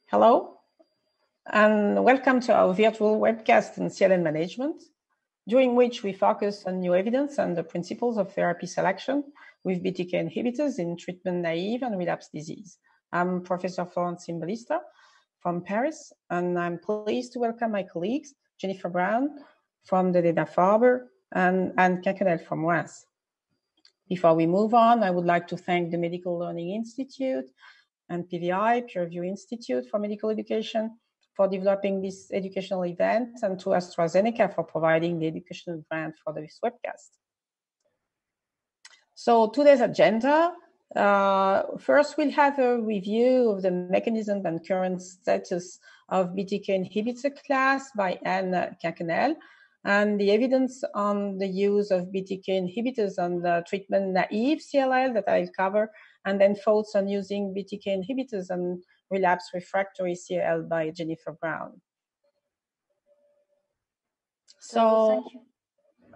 Hello, and welcome to our virtual webcast on CLL management, during which we focus on new evidence and the principles of therapy selection with Btk inhibitors in treatment-naive and relapsed disease. I'm Professor Florence Simbalista from Paris, and I'm pleased to welcome my colleagues, Jennifer Brown from the Dana-Farber and Anne Kakenel from Reims. Before we move on, I would like to thank the Medical Learning Institute and PVI, Peer Review Institute for Medical Education, for developing this educational event, and to AstraZeneca for providing the educational grant for this webcast. So today's agenda, first we'll have a review of the mechanism and current status of Btk inhibitor class by Anne Kakenel, and the evidence on the use of Btk inhibitors on the treatment-naive CLL that I'll cover, and then thoughts on using Btk inhibitors on relapse refractory CLL by Jennifer Brown. So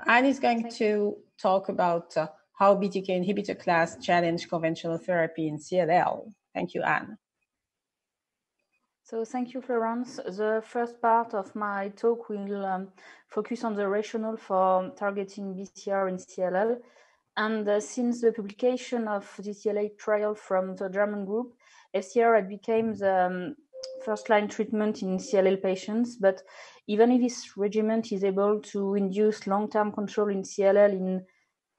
Anne is going to talk about how Btk inhibitor class challenge conventional therapy in CLL. Thank you, Anne. So thank you, Florence. The first part of my talk will focus on the rationale for targeting Bcr in CLL. And since the publication of the CLA trial from the German group, Fcr had become the first-line treatment in CLL patients. But even if this regimen is able to induce long-term control in CLL in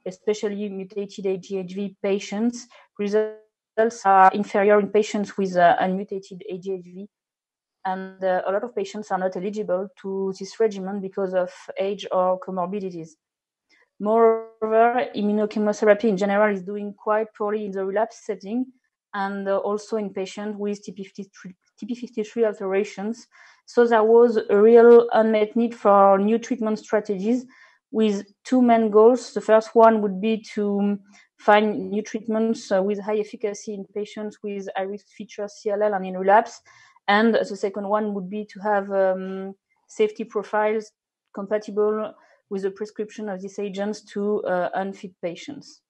especially mutated AGHV patients, results are inferior in patients with unmutated AGHV. And a lot of patients are not eligible to this regimen because of age or comorbidities. Moreover, immunochemotherapy in general is doing quite poorly in the relapse setting and also in patients with TP53 alterations. So there was a real unmet need for new treatment strategies with two main goals. The first one would be to find new treatments with high efficacy in patients with high-risk feature CLL and in relapse. And the second one would be to have safety profiles compatible with the prescription of these agents to unfit patients.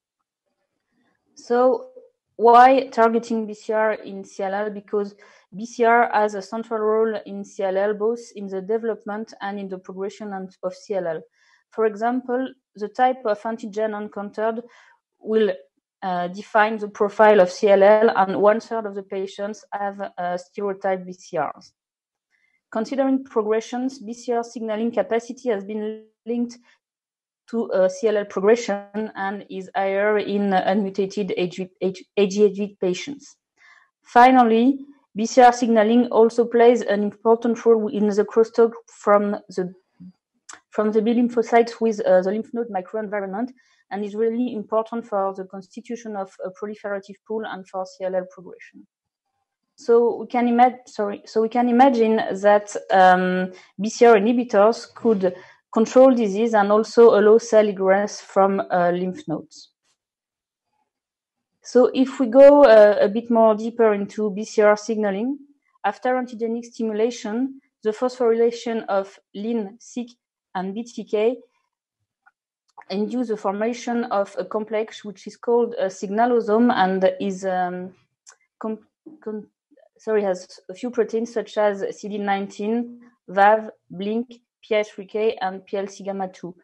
So why targeting Bcr in CLL? Because Bcr has a central role in CLL, both in the development and in the progression of CLL. For example, the type of antigen encountered will define the profile of CLL, and 1/3 of the patients have stereotyped BCRs. Considering progressions, Bcr signaling capacity has been linked to CLL progression and is higher in unmutated AGHV patients. Finally, Bcr signaling also plays an important role in the crosstalk from the B lymphocytes with the lymph node microenvironment, and is really important for the constitution of a proliferative pool and for CLL progression. So we can imagine that Bcr inhibitors could control disease and also allow cell egress from lymph nodes. So if we go a bit more deeper into Bcr signaling, after antigenic stimulation, the phosphorylation of Lin, Syk, and Btk induce the formation of a complex which is called a signalosome and is has a few proteins such as CD19, VAV, Blink, PI3K, and PLC gamma 2.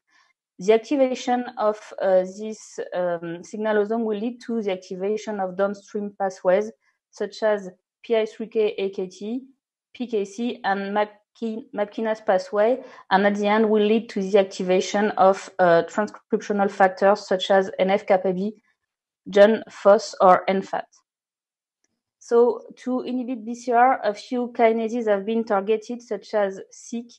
The activation of this signalosome will lead to the activation of downstream pathways such as PI3K AKT, PKC, and MAP kinase pathway, and at the end will lead to the activation of transcriptional factors such as NF-κB, JUN, FOS, or NFAT. So to inhibit Bcr, a few kinases have been targeted such as Syk,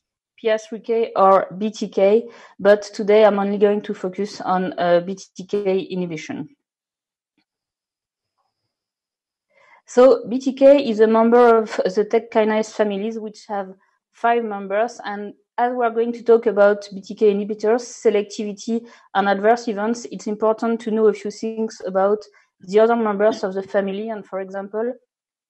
PI3K, or Btk, but today I'm only going to focus on Btk inhibition. So Btk is a member of the TEC kinase families, which have 5 members, and as we're going to talk about Btk inhibitors, selectivity, and adverse events, it's important to know a few things about the other members of the family. And for example,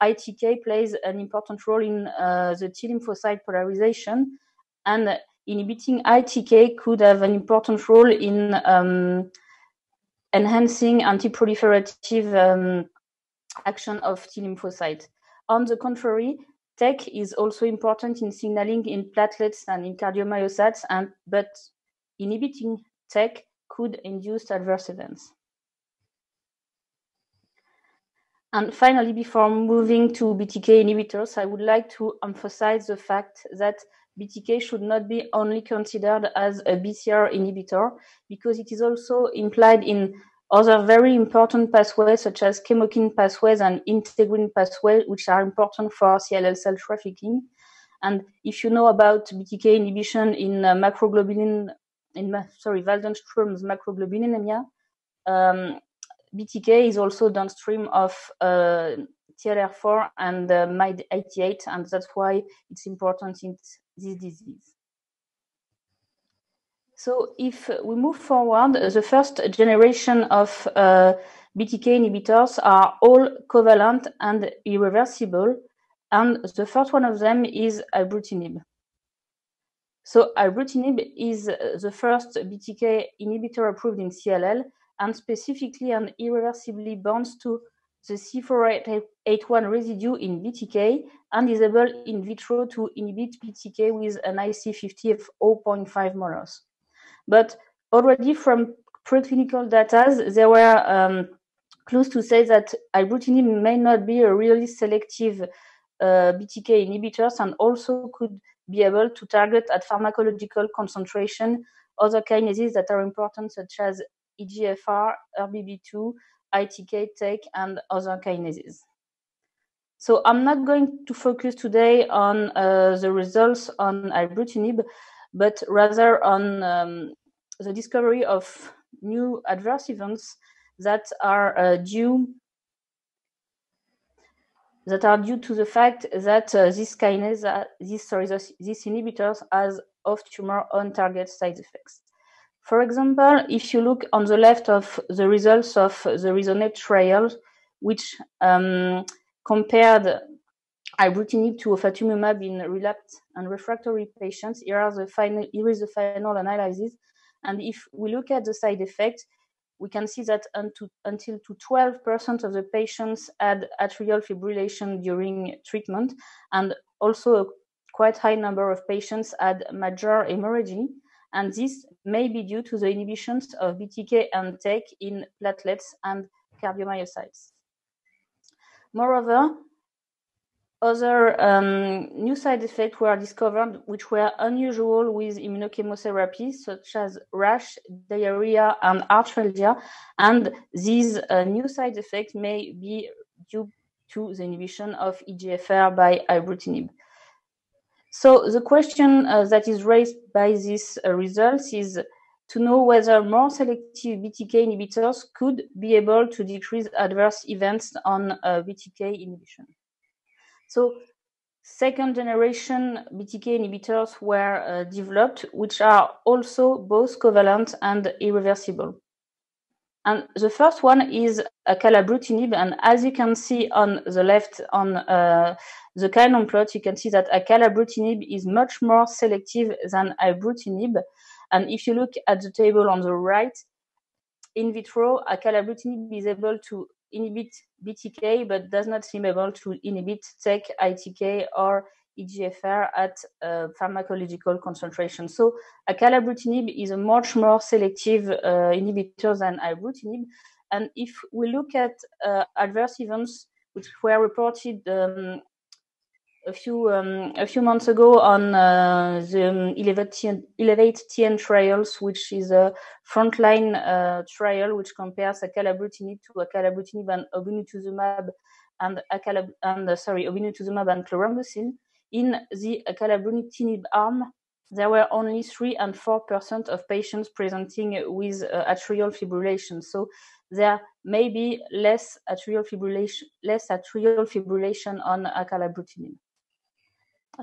ITK plays an important role in the T lymphocyte polarization, and inhibiting ITK could have an important role in enhancing anti-proliferative action of T lymphocytes. On the contrary, TEC is also important in signaling in platelets and in cardiomyocytes, but inhibiting TEC could induce adverse events. And finally, before moving to BTK inhibitors, I would like to emphasize the fact that BTK should not be only considered as a Bcr inhibitor, because it is also implied in other very important pathways such as chemokine pathways and integrin pathways, which are important for CLL cell trafficking. And if you know about BTK inhibition in Waldenström's macroglobulinemia, BTK is also downstream of TLR4 and MYD88, and that's why it's important in this disease. So if we move forward, the first generation of BTK inhibitors are all covalent and irreversible, and the first one of them is Ibrutinib. So Ibrutinib is the first BTK inhibitor approved in CLL, and specifically and irreversibly binds to the C481 residue in BTK and is able in vitro to inhibit BTK with an IC50 of 0.5 molars. But already from preclinical data, there were clues to say that Ibrutinib may not be a really selective BTK inhibitor and also could be able to target at pharmacological concentration other kinases that are important, such as EGFR, RBB2, ITK, TEC, and other kinases. So I'm not going to focus today on the results on Ibrutinib, but rather on the discovery of new adverse events that are due to the fact that these inhibitors has off-tumor on-target side effects. For example, if you look on the left of the results of the Rationale trial, which compared Ibrutinib to ofatumumab in relapsed and refractory patients, here is the final analysis. And if we look at the side effects, we can see that until 12% of the patients had atrial fibrillation during treatment, and also a quite high number of patients had major hemorrhage. And this may be due to the inhibitions of BTK and TEC in platelets and cardiomyocytes. Moreover, other new side effects were discovered which were unusual with immunochemotherapy, such as rash, diarrhea, and arthralgia. And these new side effects may be due to the inhibition of EGFR by Ibrutinib. So the question that is raised by these results is to know whether more selective BTK inhibitors could be able to decrease adverse events on BTK inhibition. So second generation BTK inhibitors were developed, which are also both covalent and irreversible. And the first one is Acalabrutinib, and as you can see on the left on the kinome plot, you can see that Acalabrutinib is much more selective than Ibrutinib. And if you look at the table on the right, in vitro, Acalabrutinib is able to inhibit BTK, but does not seem able to inhibit TEC, ITK, or EGFR at pharmacological concentration. So Acalabrutinib is a much more selective inhibitor than Ibrutinib. And if we look at adverse events which were reported a few months ago on the Elevate-TN trials, which is a frontline trial which compares Acalabrutinib to Acalabrutinib and Obinutuzumab and Obinutuzumab and chlorambucil. In the Acalabrutinib arm, there were only 3 and 4% of patients presenting with atrial fibrillation. So there may be less atrial fibrillation on Acalabrutinib.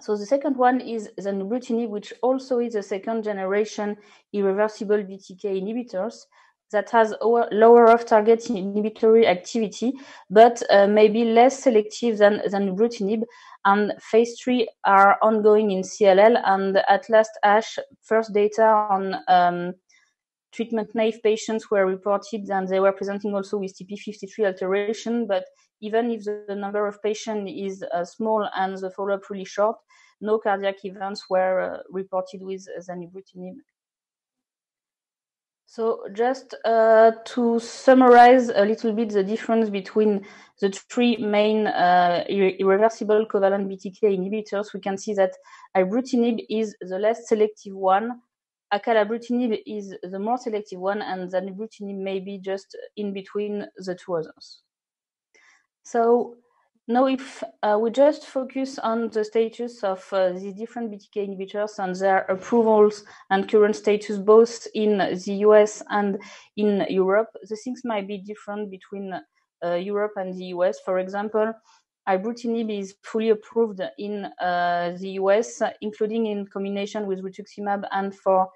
So the second one is Xanabrutnib, which also is a second generation irreversible BTK inhibitors that has lower off-target inhibitory activity, but may be less selective than Xanabrutnib. And phase 3 are ongoing in CLL, and at last ASH, first data on treatment-naive patients were reported, and they were presenting also with TP53 alteration. But even if the number of patients is small and the follow-up really short, no cardiac events were reported with Xanabrutnib. So just to summarize a little bit the difference between the three main irreversible covalent BTK inhibitors, we can see that Ibrutinib is the less selective one, Acalabrutinib is the more selective one, and Xanabrutnib may be just in between the two others. So now if we just focus on the status of these different BTK inhibitors and their approvals and current status both in the US and in Europe, the things might be different between Europe and the US. For example, Ibrutinib is fully approved in the US, including in combination with rituximab and for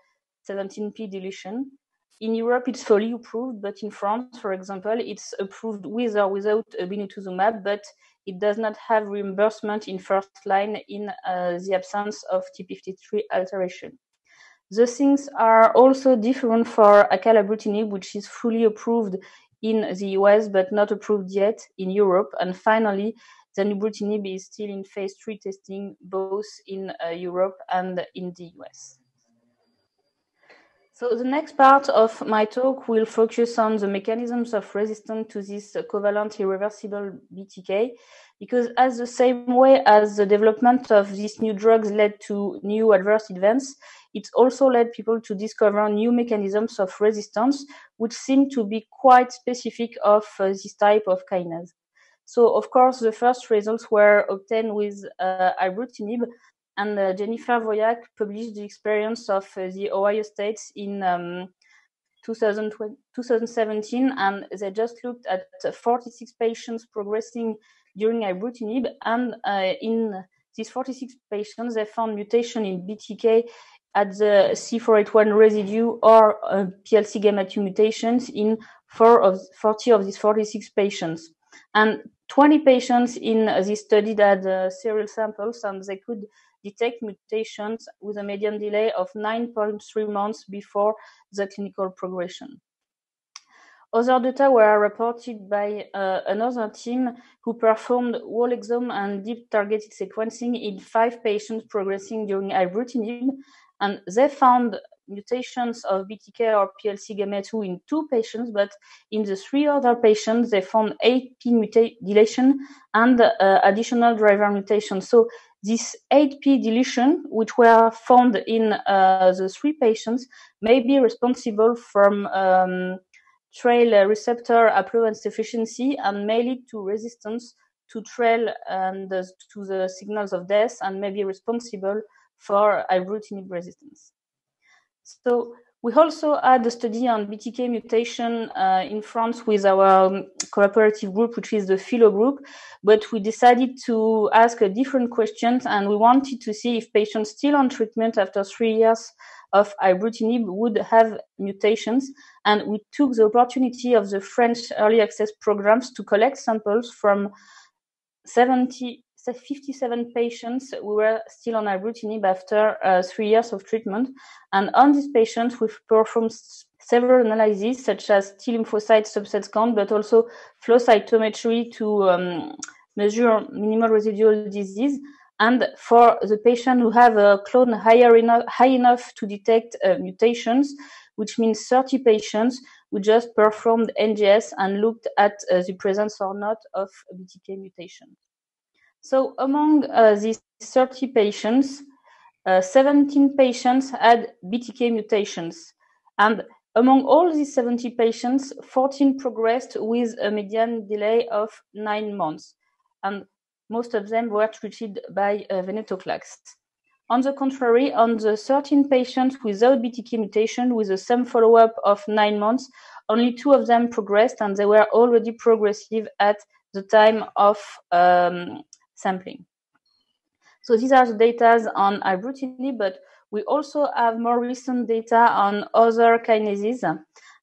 17p deletion. In Europe, it's fully approved, but in France, for example, it's approved with or without Obinutuzumab, but it does not have reimbursement in first line in the absence of TP53 alteration. The things are also different for Acalabrutinib, which is fully approved in the US, but not approved yet in Europe. And finally, Xanabrutnib is still in phase 3 testing, both in Europe and in the US. So the next part of my talk will focus on the mechanisms of resistance to this covalent irreversible BTK, because as the same way as the development of these new drugs led to new adverse events, it also led people to discover new mechanisms of resistance, which seem to be quite specific of this type of kinase. So, of course, the first results were obtained with Ibrutinib, and Jennifer Voyak published the experience of the Ohio States in 2017, and they just looked at 46 patients progressing during Ibrutinib, and in these 46 patients, they found mutation in BTK at the C481 residue or PLC gamma 2 mutations in 40 of these 46 patients. And 20 patients in this study had serial samples, and they could detect mutations with a median delay of 9.3 months before the clinical progression. Other data were reported by another team who performed whole exome and deep targeted sequencing in 5 patients progressing during Ibrutinib, and they found mutations of BTK or PLC gamma 2 in 2 patients, but in the 3 other patients, they found 8p deletion and additional driver mutations. So this 8p deletion, which were found in the 3 patients, may be responsible from trail receptor affluence deficiency and may lead to resistance to trail and to the signals of death, and may be responsible for Ibrutinib resistance. So we also had a study on BTK mutation in France with our cooperative group, which is the Philo group, but we decided to ask a different question, and we wanted to see if patients still on treatment after 3 years of Ibrutinib would have mutations, and we took the opportunity of the French early access programs to collect samples from 57 patients who were still on Ibrutinib after 3 years of treatment. And on these patients, we've performed several analyses, such as T lymphocyte subset count, but also flow cytometry to measure minimal residual disease. And for the patient who have a clone high enough to detect mutations, which means 30 patients, we just performed NGS and looked at the presence or not of BTK mutation. So among these 30 patients, 17 patients had BTK mutations. And among all these 70 patients, 14 progressed with a median delay of 9 months. And most of them were treated by Venetoclax. On the contrary, on the 13 patients without BTK mutation with the same follow-up of 9 months, only 2 of them progressed, and they were already progressive at the time of sampling. So these are the data on Ibrutinib, but we also have more recent data on other kinases.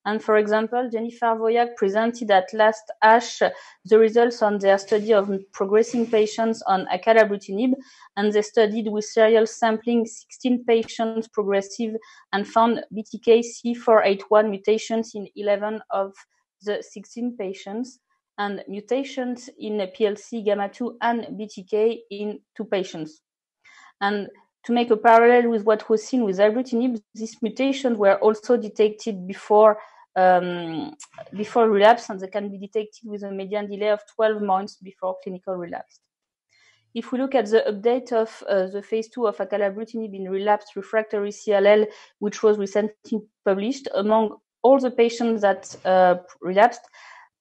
And for example, Jennifer Voyak presented at last ASH the results on their study of progressing patients on Acalabrutinib, and they studied with serial sampling 16 patients progressive and found Btk C481 mutations in 11 of the 16 patients, and mutations in PLC gamma2 and BTK in 2 patients. And to make a parallel with what was seen with Ibrutinib, these mutations were also detected before relapse, and they can be detected with a median delay of 12 months before clinical relapse. If we look at the update of the phase 2 of Acalabrutinib in relapsed refractory CLL, which was recently published, among all the patients that relapsed,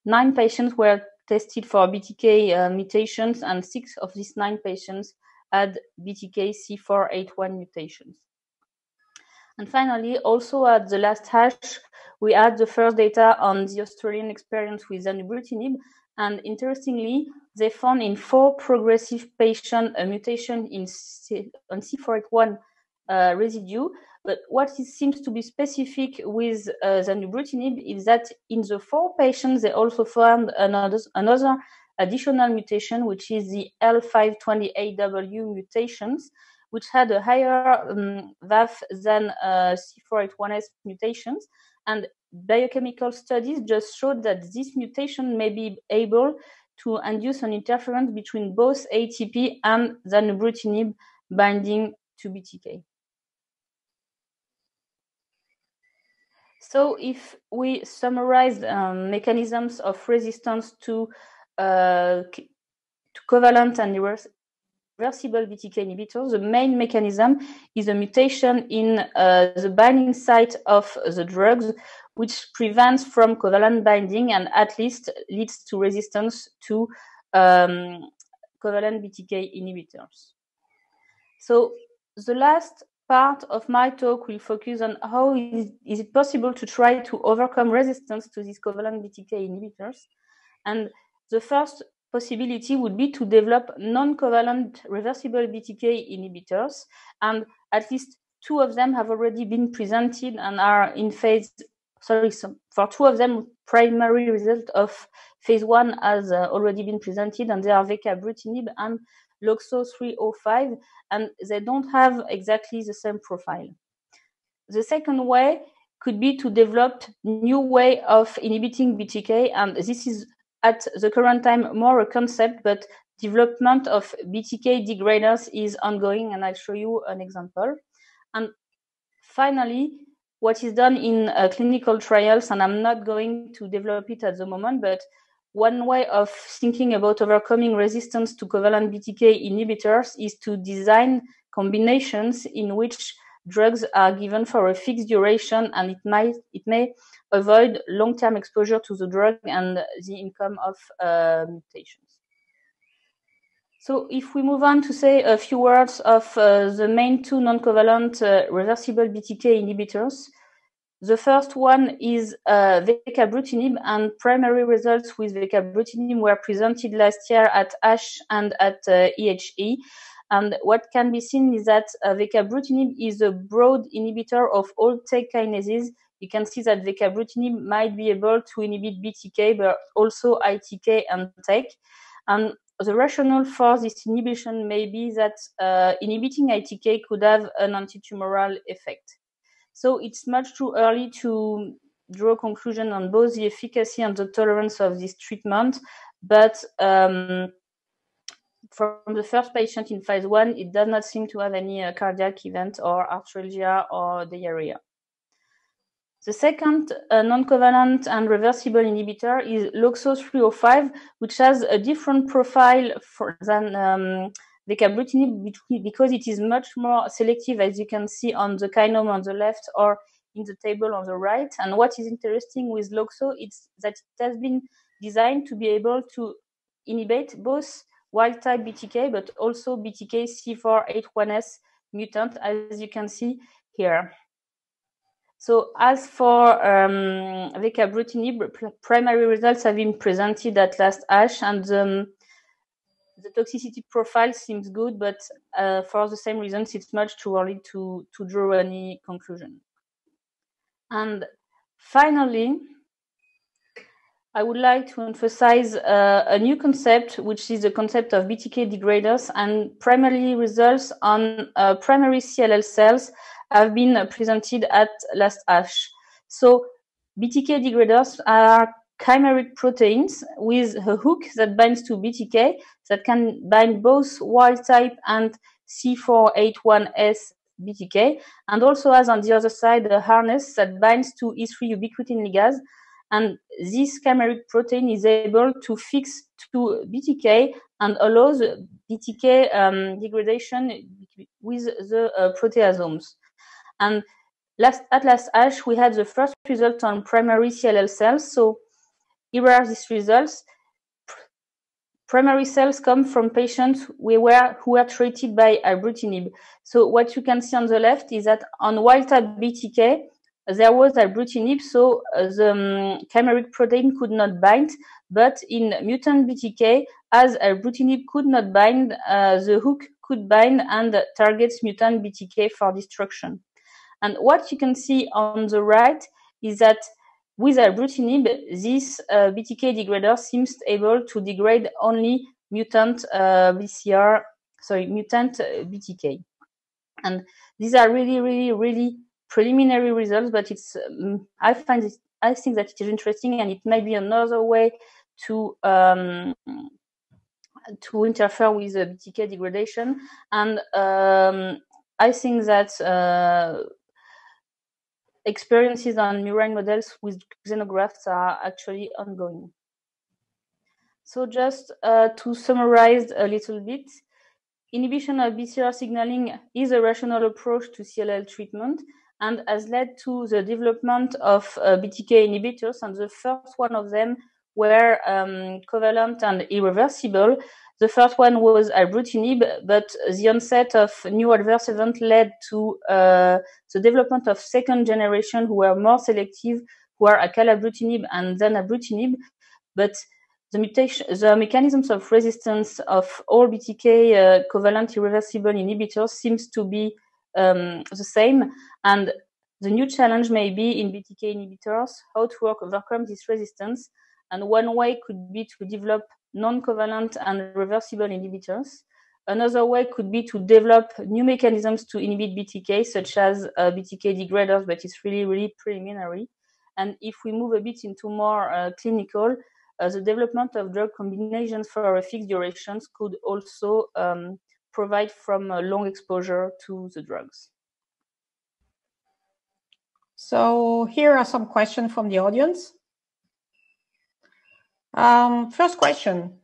9 patients were tested for BTK mutations, and 6 of these 9 patients had Btk C481 mutations. And finally, also at the last ASH, we had the first data on the Australian experience with Xanabrutnib, and interestingly, they found in 4 progressive patients a mutation on C481 residue. But what seems to be specific with Xanabrutnib is that in the 4 patients, they also found another additional mutation, which is the L528W mutations, which had a higher VAF than C481S mutations. And biochemical studies just showed that this mutation may be able to induce an interference between both ATP and Xanabrutnib binding to BTK. So if we summarize mechanisms of resistance to covalent and reversible Btk inhibitors, the main mechanism is a mutation in the binding site of the drugs, which prevents from covalent binding and at least leads to resistance to covalent Btk inhibitors. So the last part of my talk will focus on how is it possible to try to overcome resistance to these covalent Btk inhibitors. And the first possibility would be to develop non-covalent reversible Btk inhibitors, and at least 2 of them have already been presented and are in phase. So for 2 of them, primary result of phase 1 has already been presented, and they are Vegetabrutinib and Luxor 305, and they don't have exactly the same profile. The second way could be to develop new way of inhibiting BTK, and this is at the current time more a concept, but development of Btk Degraders is ongoing, and I'll show you an example. And finally, what is done in clinical trials, and I'm not going to develop it at the moment, but one way of thinking about overcoming resistance to covalent Btk inhibitors is to design combinations in which drugs are given for a fixed duration, and it may avoid long-term exposure to the drug and the income of mutations. So if we move on to say a few words of the main 2 non-covalent reversible Btk inhibitors. The first one is Vegetabrutinib, and primary results with Vegetabrutinib were presented last year at ASH and at EHE. And what can be seen is that Vegetabrutinib is a broad inhibitor of all TEC kinases. You can see that Vegetabrutinib might be able to inhibit BTK, but also ITK and TEC. And the rationale for this inhibition may be that inhibiting ITK could have an antitumoral effect. So it's much too early to draw a conclusion on both the efficacy and the tolerance of this treatment. But from the first patient in phase 1, it does not seem to have any cardiac event or arthralgia or diarrhea. The second non-covalent and reversible inhibitor is Luxor 305, which has a different profile than Vegetabrutinib because it is much more selective, as you can see on the kinome on the left or in the table on the right. And what is interesting with Luxor is that it has been designed to be able to inhibit both wild-type BTK, but also BTK C481S mutant, as you can see here. So as for Vegetabrutinib, primary results have been presented at last ASH, and the toxicity profile seems good, but for the same reasons, it's much too early to draw any conclusion. And finally, I would like to emphasize a new concept, which is the concept of Btk degraders, and primarily results on primary CLL cells have been presented at last ASH. So Btk degraders are chimeric proteins with a hook that binds to Btk that can bind both wild type and C481S Btk, and also has on the other side a harness that binds to E3 ubiquitin ligase. And this chimeric protein is able to fix to Btk and allows Btk degradation with the proteasomes. And at last ASH, we had the first result on primary CLL cells. So here are these results. Primary cells come from patients who were treated by Ibrutinib. So what you can see on the left is that on wild-type Btk, there was Ibrutinib, so the chimeric protein could not bind, but in mutant Btk, as Ibrutinib could not bind, the hook could bind and targets mutant Btk for destruction. And what you can see on the right is that with Ibrutinib, this Btk degrader seems able to degrade only mutant mutant Btk. And these are really preliminary results, but it's I think that it is interesting, and it may be another way to interfere with the Btk degradation. And I think that experiences on murine models with xenografts are actually ongoing. So just to summarize a little bit, inhibition of Bcr signaling is a rational approach to CLL treatment and has led to the development of Btk inhibitors, and the first one of them were covalent and irreversible. The first one was Ibrutinib, but the onset of new adverse event led to the development of second generation who were more selective, who are Acalabrutinib and then Ibrutinib. But the mechanisms of resistance of all Btk covalent irreversible inhibitors seems to be the same, and the new challenge may be in Btk inhibitors how to overcome this resistance. And one way could be to develop non-covalent and reversible inhibitors. Another way could be to develop new mechanisms to inhibit Btk, such as Btk degraders, but it's really preliminary. And if we move a bit into more clinical, the development of drug combinations for a fixed durations could also provide from long exposure to the drugs. So here are some questions from the audience. First question,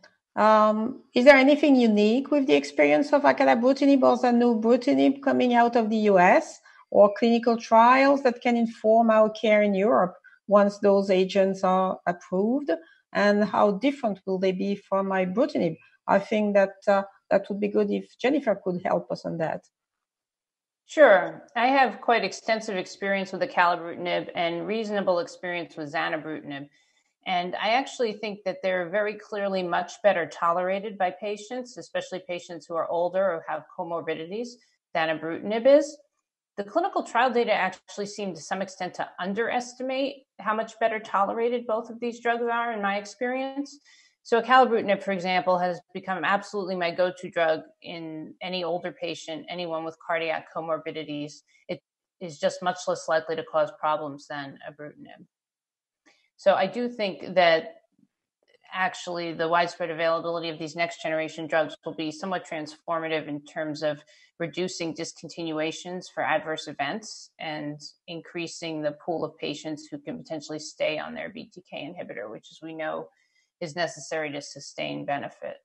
is there anything unique with the experience of Acalabrutinib or Xanabrutnib coming out of the US, or clinical trials that can inform our care in Europe once those agents are approved? And how different will they be from Ibrutinib? I think that that would be good if Jennifer could help us on that. Sure. I have quite extensive experience with Acalabrutinib and reasonable experience with Xanabrutnib. And I actually think that they're very clearly much better tolerated by patients, especially patients who are older or have comorbidities than Ibrutinib is. The clinical trial data actually seem to some extent to underestimate how much better tolerated both of these drugs are in my experience. So Acalabrutinib, for example, has become absolutely my go-to drug in any older patient, anyone with cardiac comorbidities. It is just much less likely to cause problems than Ibrutinib. So I do think that actually the widespread availability of these next generation drugs will be somewhat transformative in terms of reducing discontinuations for adverse events and increasing the pool of patients who can potentially stay on their BTK inhibitor, which, as we know, is necessary to sustain benefit.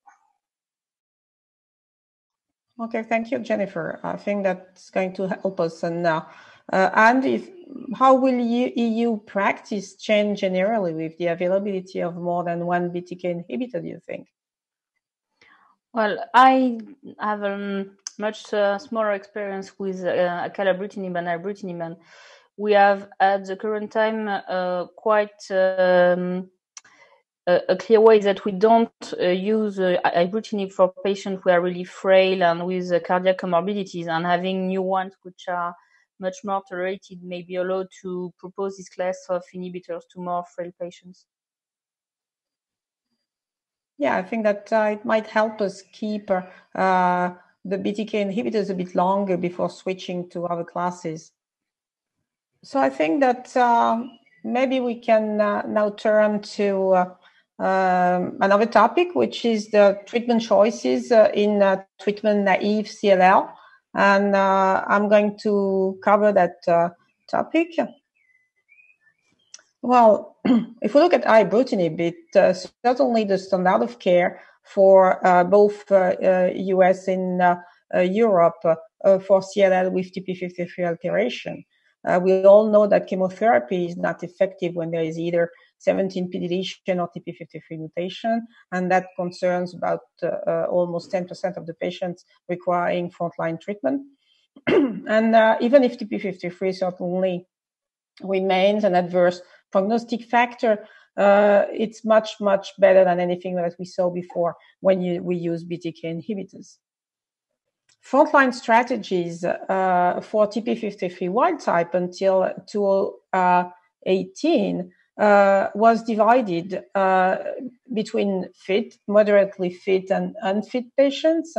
Okay, thank you, Jennifer. I think that's going to help us. And how will EU practice change generally with the availability of more than one BTK inhibitor, do you think? Well, I have a much smaller experience with Acalabrutinib and Ibrutinib, and we have at the current time quite a clear way that we don't use Ibrutinib for patients who are really frail and with cardiac comorbidities, and having new ones which are much more tolerated, may be allowed to propose this class of inhibitors to more frail patients? Yeah, I think that it might help us keep the BTK inhibitors a bit longer before switching to other classes. So I think that maybe we can now turn to another topic, which is the treatment choices in treatment-naive CLL. And I'm going to cover that topic. Well, if we look at Ibrutinib, it's certainly the standard of care for both US and Europe for CLL with TP53 alteration. We all know that chemotherapy is not effective when there is either 17p deletion or TP53 mutation, and that concerns about almost 10% of the patients requiring frontline treatment. And even if TP53 certainly remains an adverse prognostic factor, it's much, much better than anything that we saw before when we use BTK inhibitors. Frontline strategies for TP53 wild type until 2018 was divided between fit, moderately fit, and unfit patients.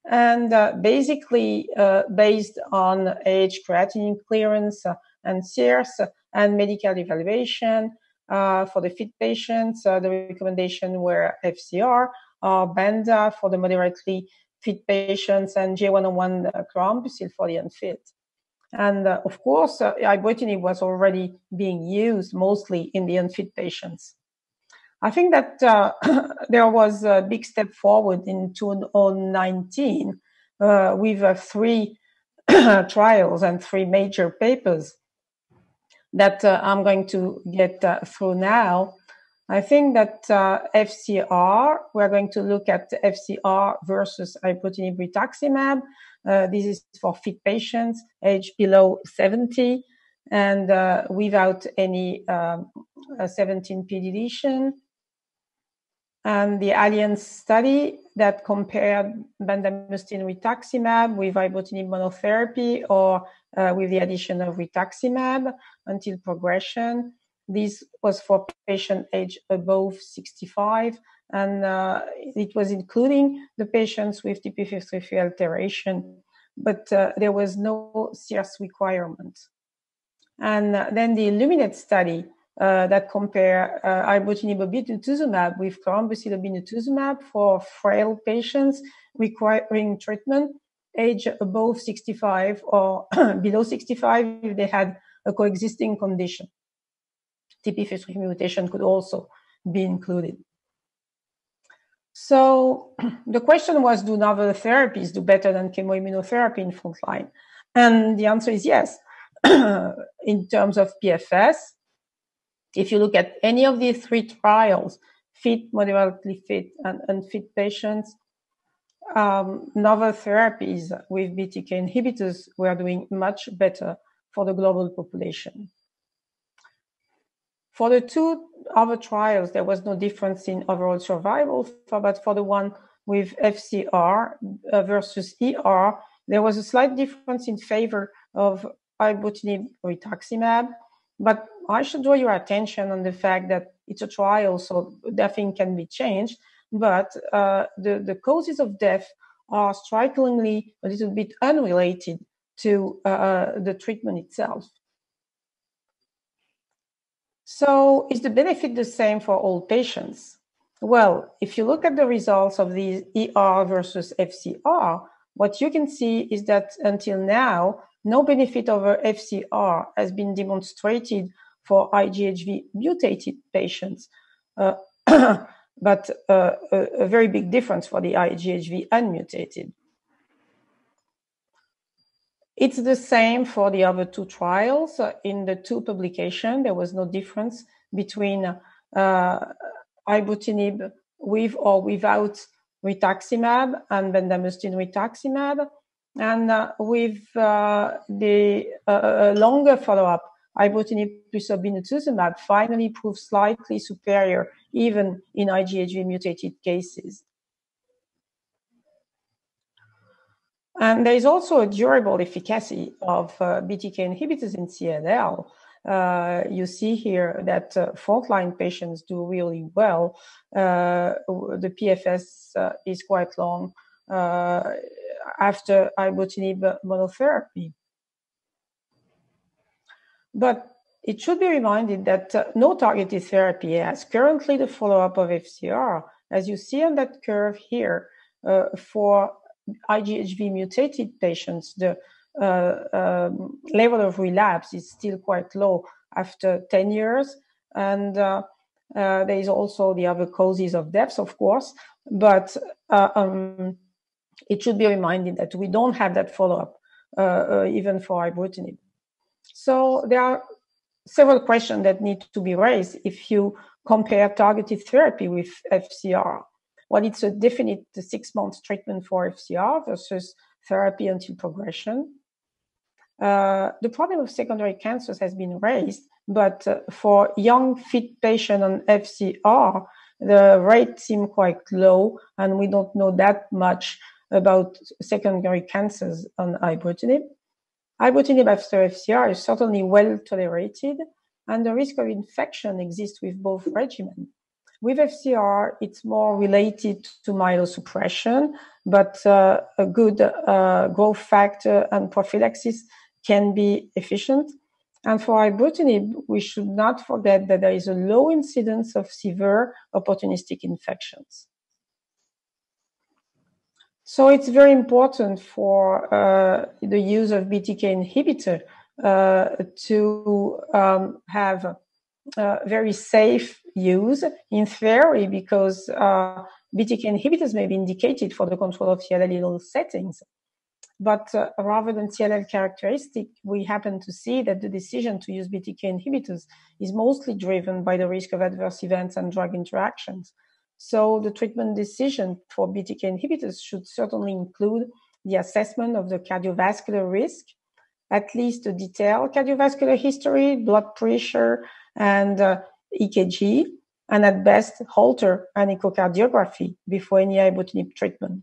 And basically based on age, creatinine clearance, and SEERS and medical evaluation. For the fit patients, the recommendation were Fcr or Benda for the moderately fit patients, and J101 chlorambucil for the unfit. And of course, Ibrutinib was already being used mostly in the unfit patients. I think that there was a big step forward in 2019 with 3 trials and 3 major papers that I'm going to get through now. I think that Fcr, we're going to look at Fcr versus Ibrutinib rituximab. This is for fit patients aged below 70 and without any 17p deletion. And the Alliance study that compared bendamustine rituximab with Ibrutinib monotherapy or with the addition of rituximab until progression. This was for patient age above 65, and it was including the patients with TP53 alteration, but there was no SEERS requirement. And then the Illuminate study that compare Ibrutinib Obinutuzumab with chlorambucil Obinutuzumab for frail patients requiring treatment, age above 65 or below 65 if they had a coexisting condition. TP53 mutation could also be included. So the question was, do novel therapies do better than chemoimmunotherapy in frontline? And the answer is yes. In terms of PFS, if you look at any of these 3 trials, fit, moderately fit, and unfit patients, novel therapies with BTK inhibitors were doing much better for the global population. For the 2 other trials, there was no difference in overall survival, but for the one with Fcr versus ER, there was a slight difference in favor of Ibrutinib rituximab. But I should draw your attention on the fact that it's a trial, so nothing can be changed. But the causes of death are strikingly a little bit unrelated to the treatment itself. So is the benefit the same for all patients? Well, if you look at the results of the ER versus Fcr, what you can see is that until now, no benefit over Fcr has been demonstrated for IgHV mutated patients, but a very big difference for the IgHV unmutated. It's the same for the other 2 trials. In the 2 publications, there was no difference between Ibrutinib with or without rituximab and bendamustine rituximab. And with the longer follow-up, Ibrutinib plus Obinutuzumab finally proved slightly superior even in IgHV mutated cases. And there is also a durable efficacy of BTK inhibitors in CLL. You see here that frontline patients do really well. The PFS is quite long after ibrutinib monotherapy. But it should be reminded that no targeted therapy has currently the follow-up of FCR. As you see on that curve here, for IgHV mutated patients, the level of relapse is still quite low after 10 years. And there is also the other causes of deaths, of course, but it should be reminded that we don't have that follow-up even for ibrutinib. So there are several questions that need to be raised if you compare targeted therapy with FCR. Well, it's a definite 6 months treatment for FCR versus therapy until progression. The problem of secondary cancers has been raised, but for young fit patients on FCR, the rate seems quite low, and we don't know that much about secondary cancers on ibrutinib. Ibrutinib after FCR is certainly well tolerated, and the risk of infection exists with both regimens. With FCR, it's more related to myelosuppression, but a good growth factor and prophylaxis can be efficient. And for ibrutinib, we should not forget that there is a low incidence of severe opportunistic infections. So it's very important for the use of BTK inhibitor to have very safe use in theory, because BTK inhibitors may be indicated for the control of CLL in all settings. But rather than CLL characteristic, we happen to see that the decision to use BTK inhibitors is mostly driven by the risk of adverse events and drug interactions. So the treatment decision for BTK inhibitors should certainly include the assessment of the cardiovascular risk, at least a detailed cardiovascular history, blood pressure, and EKG, and at best Holter and echocardiography before any ibrutinib treatment.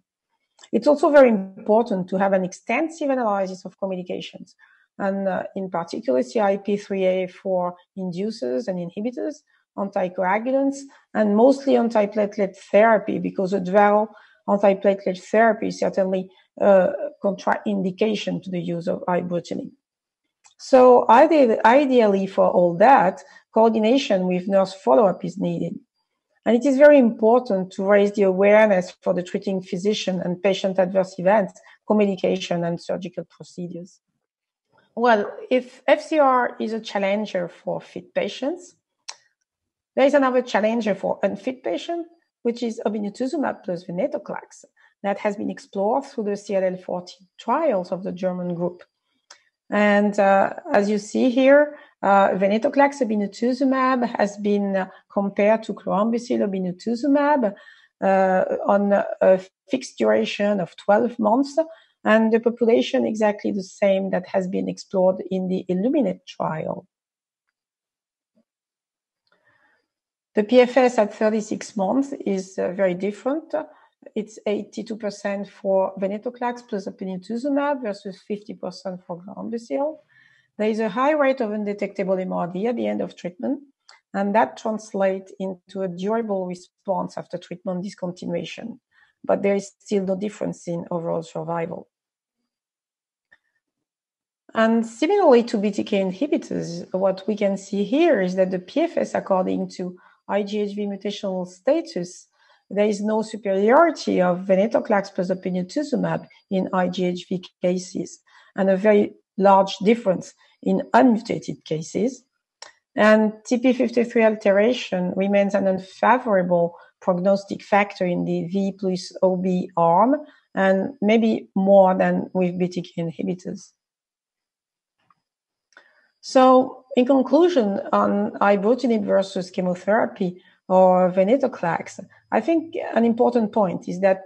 It's also very important to have an extensive analysis of communications, and in particular CYP3A for inducers and inhibitors, anticoagulants, and mostly antiplatelet therapy, because a dual antiplatelet therapy is certainly a contraindication to the use of ibrutinib. So ideally for all that, coordination with nurse follow-up is needed. And it is very important to raise the awareness for the treating physician and patient adverse events, communication, and surgical procedures. Well, if FCR is a challenger for fit patients, there is another challenger for unfit patients, which is Obinutuzumab plus Venetoclax, that has been explored through the CLL-40 trials of the German group. And as you see here, Venetoclax Obinutuzumab has been compared to chlorambucil Obinutuzumab on a fixed duration of 12 months, and the population exactly the same that has been explored in the Illuminate trial. The PFS at 36 months is very different. It's 82% for Venetoclax plus Obinutuzumab versus 50% for chlorambucil. There is a high rate of undetectable MRD at the end of treatment, and that translates into a durable response after treatment discontinuation. But there is still no difference in overall survival. And similarly to BTK inhibitors, what we can see here is that the PFS, according to IgHV mutational status, there is no superiority of Venetoclax plus Obinutuzumab in IgHV cases, and a very large difference in unmutated cases. And TP53 alteration remains an unfavorable prognostic factor in the V plus OB arm, and maybe more than with BTK inhibitors. So, in conclusion, on ibrutinib versus chemotherapy or Venetoclax, I think an important point is that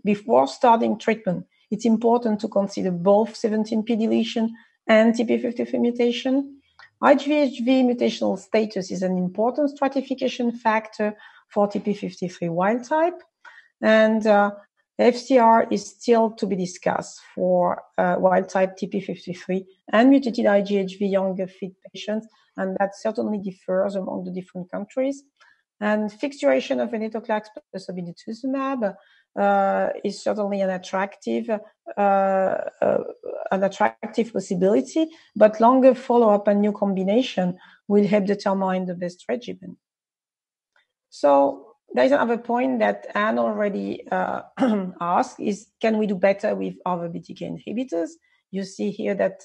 before starting treatment, it's important to consider both 17p deletion and TP53 mutation. IgHV mutational status is an important stratification factor for TP53 wild type, and FCR is still to be discussed for wild-type TP53 and mutated IgHV younger fit patients, and that certainly differs among the different countries. And fixed duration of Venetoclax plus Obinutuzumab is certainly an attractive possibility, but longer follow-up and new combination will help determine the best regimen. So there's another point that Anne already asked is, can we do better with other Btk inhibitors? You see here that,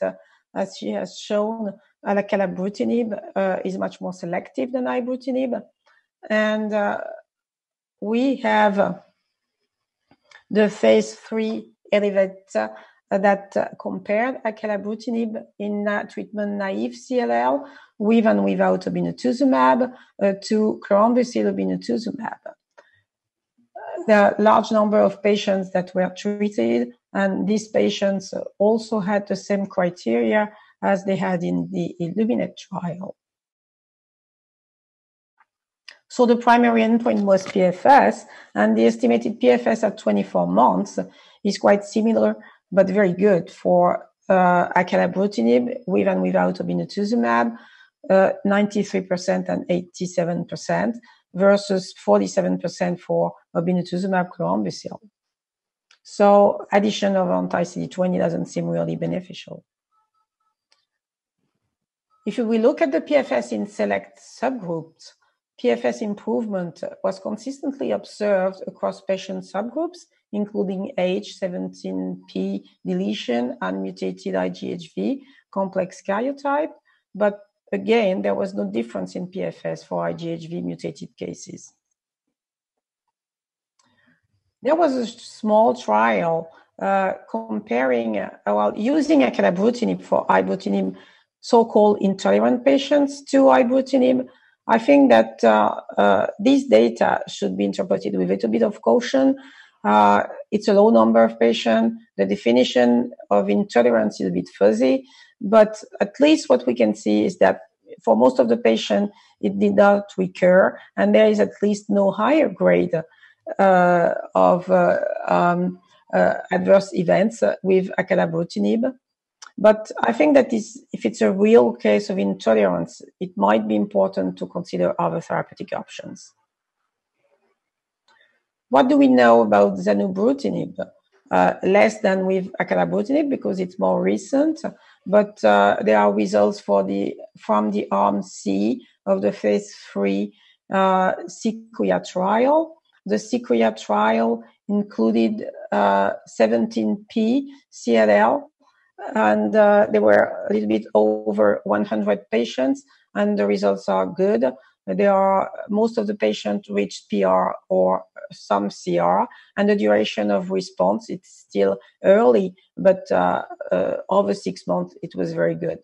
as she has shown, Acalabrutinib is much more selective than Ibrutinib. And we have the phase 3 Elevate that compared Acalabrutinib in treatment-naive CLL with and without Obinutuzumab to chlorambucil Obinutuzumab. There are a large number of patients that were treated, and these patients also had the same criteria as they had in the Illuminate trial. So the primary endpoint was PFS, and the estimated PFS at 24 months is quite similar, but very good for Acalabrutinib with and without Obinutuzumab, 93% and 87% versus 47% for Obinutuzumab chlorambucil. So addition of anti-CD20 doesn't seem really beneficial. If we look at the PFS in select subgroups, PFS improvement was consistently observed across patient subgroups, including age, 17p deletion, and mutated IgHV complex karyotype. But again, there was no difference in PFS for IgHV mutated cases. There was a small trial comparing, using Acalabrutinib for Ibrutinib, so-called intolerant patients to Ibrutinib. I think that these data should be interpreted with a little bit of caution. It's a low number of patients. The definition of intolerance is a bit fuzzy, but at least what we can see is that for most of the patients, it did not recur, and there is at least no higher grade of adverse events with Acalabrutinib. But I think that if it's a real case of intolerance, it might be important to consider other therapeutic options. What do we know about Xanabrutnib? Less than with Acalabrutinib because it's more recent, but there are results from the arm C of the phase 3 Sequoia trial. The Sequoia trial included 17p CLL, and there were a little bit over 100 patients, and the results are good. Most of the patients reached PR or some CR, and the duration of response, it's still early, but over 6 months, it was very good.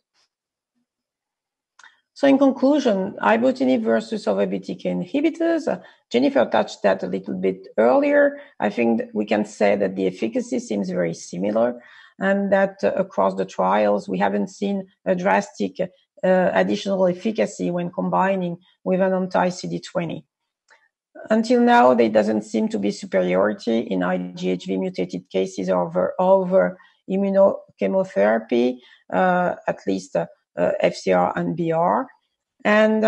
So in conclusion, Ibrutinib versus other Btk inhibitors, Jennifer touched that a little bit earlier. I think that we can say that the efficacy seems very similar, and that across the trials, we haven't seen a drastic additional efficacy when combining with an anti-CD20. Until now, there doesn't seem to be superiority in IgHV mutated cases over immunochemotherapy, at least FCR and BR. And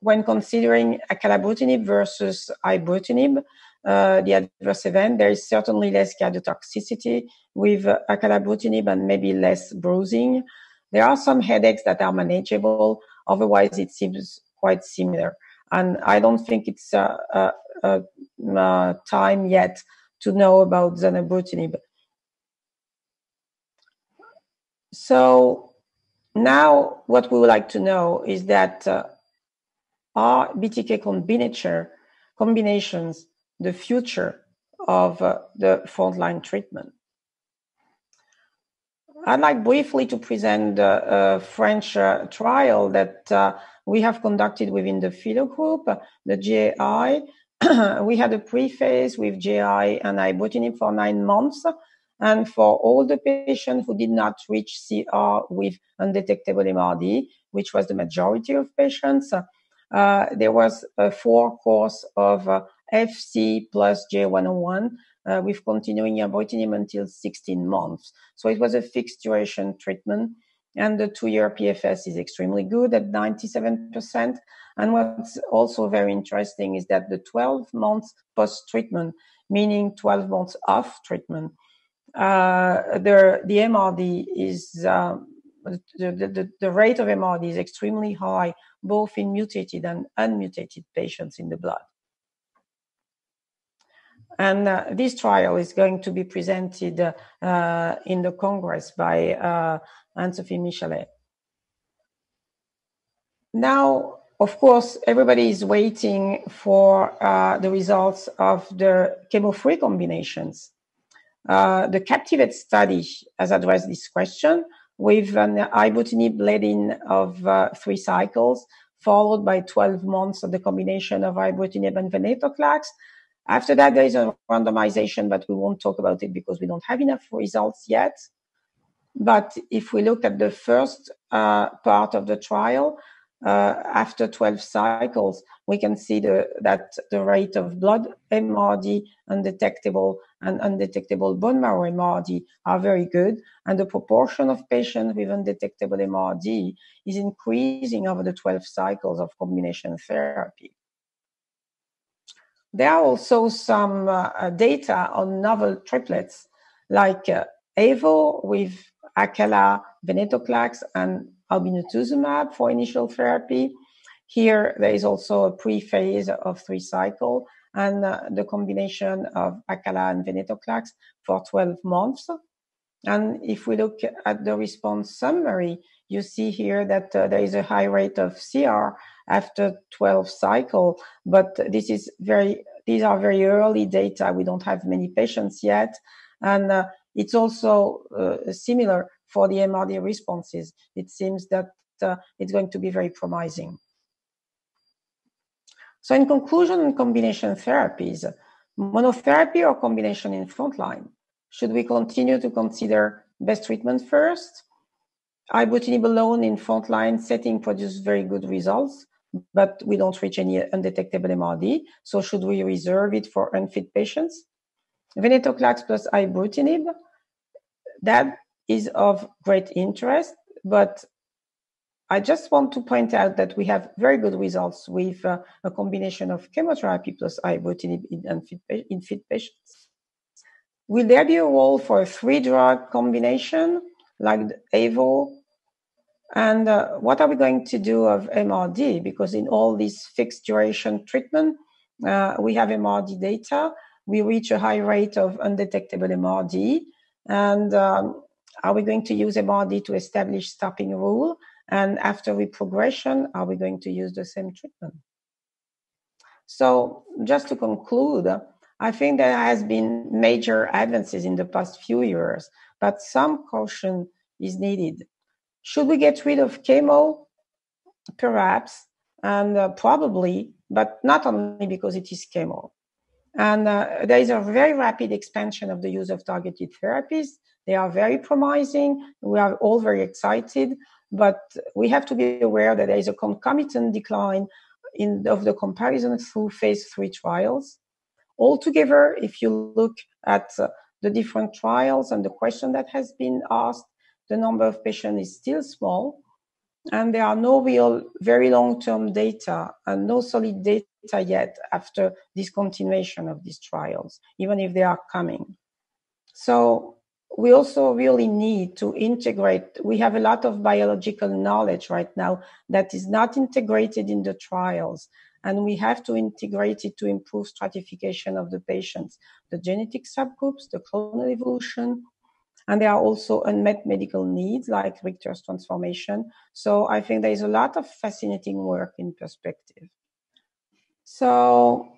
when considering Acalabrutinib versus Ibrutinib, the adverse event, there is certainly less cardiotoxicity with Acalabrutinib and maybe less bruising. There are some headaches that are manageable. Otherwise, it seems quite similar. And I don't think it's time yet to know about Xanabrutnib. So now what we would like to know is that are BTK combinations the future of the frontline treatment? I'd like briefly to present a French trial that we have conducted within the Philo group, the GAI. We had a pre-phase with GAI and Ibrutinib for 9 months. And for all the patients who did not reach CR with undetectable MRD, which was the majority of patients, there was a 4-course of FC plus J101 with continuing ibrutinib until 16 months. So it was a fixed duration treatment, and the 2-year PFS is extremely good at 97%. And what's also very interesting is that the 12 months post-treatment, meaning 12 months off treatment, the MRD is the rate of MRD is extremely high, both in mutated and unmutated patients in the blood. And this trial is going to be presented in the Congress by Anne-Sophie Michelet. Now, of course, everybody is waiting for the results of the chemo-free combinations. The Captivate study has addressed this question with an ibrutinib lead-in of 3 cycles, followed by 12 months of the combination of ibrutinib and venetoclax. After that, there is a randomization, but we won't talk about it because we don't have enough results yet. But if we look at the first part of the trial, after 12 cycles, we can see that the rate of blood MRD, undetectable and undetectable bone marrow MRD are very good. And the proportion of patients with undetectable MRD is increasing over the 12 cycles of combination therapy. There are also some data on novel triplets like Evo with Acala, Venetoclax, and Obinutuzumab for initial therapy. Here, there is also a pre-phase of 3 cycles and the combination of Acala and Venetoclax for 12 months. And if we look at the response summary, you see here that there is a high rate of CR after 12 cycles, but these are very early data. We don't have many patients yet. And it's also similar for the MRD responses. It seems that it's going to be very promising. So in conclusion, in combination therapies, monotherapy or combination in frontline, should we continue to consider best treatment first? Ibrutinib alone in frontline setting produces very good results, but we don't reach any undetectable MRD. So should we reserve it for unfit patients? Venetoclax plus ibrutinib, that is of great interest, but I just want to point out that we have very good results with a combination of chemotherapy plus ibrutinib in fit patients. Will there be a role for a 3-drug combination like the Evo? And what are we going to do of MRD? Because in all these fixed duration treatment, we have MRD data. We reach a high rate of undetectable MRD. And are we going to use MRD to establish stopping rule? And after reprogression, are we going to use the same treatment? So just to conclude, I think there has been major advances in the past few years, but some caution is needed. Should we get rid of chemo? Perhaps, and probably, but not only because it is chemo. And there is a very rapid expansion of the use of targeted therapies. They are very promising. We are all very excited, but we have to be aware that there is a concomitant decline of the comparison through phase 3 trials. Altogether, if you look at the different trials and the question that has been asked, the number of patients is still small, and there are no real very long-term data and no solid data yet after discontinuation of these trials, even if they are coming. So we also really need to integrate. We have a lot of biological knowledge right now that is not integrated in the trials, and we have to integrate it to improve stratification of the patients, the genetic subgroups, the clonal evolution, and there are also unmet medical needs like Richter's transformation. So I think there is a lot of fascinating work in perspective. So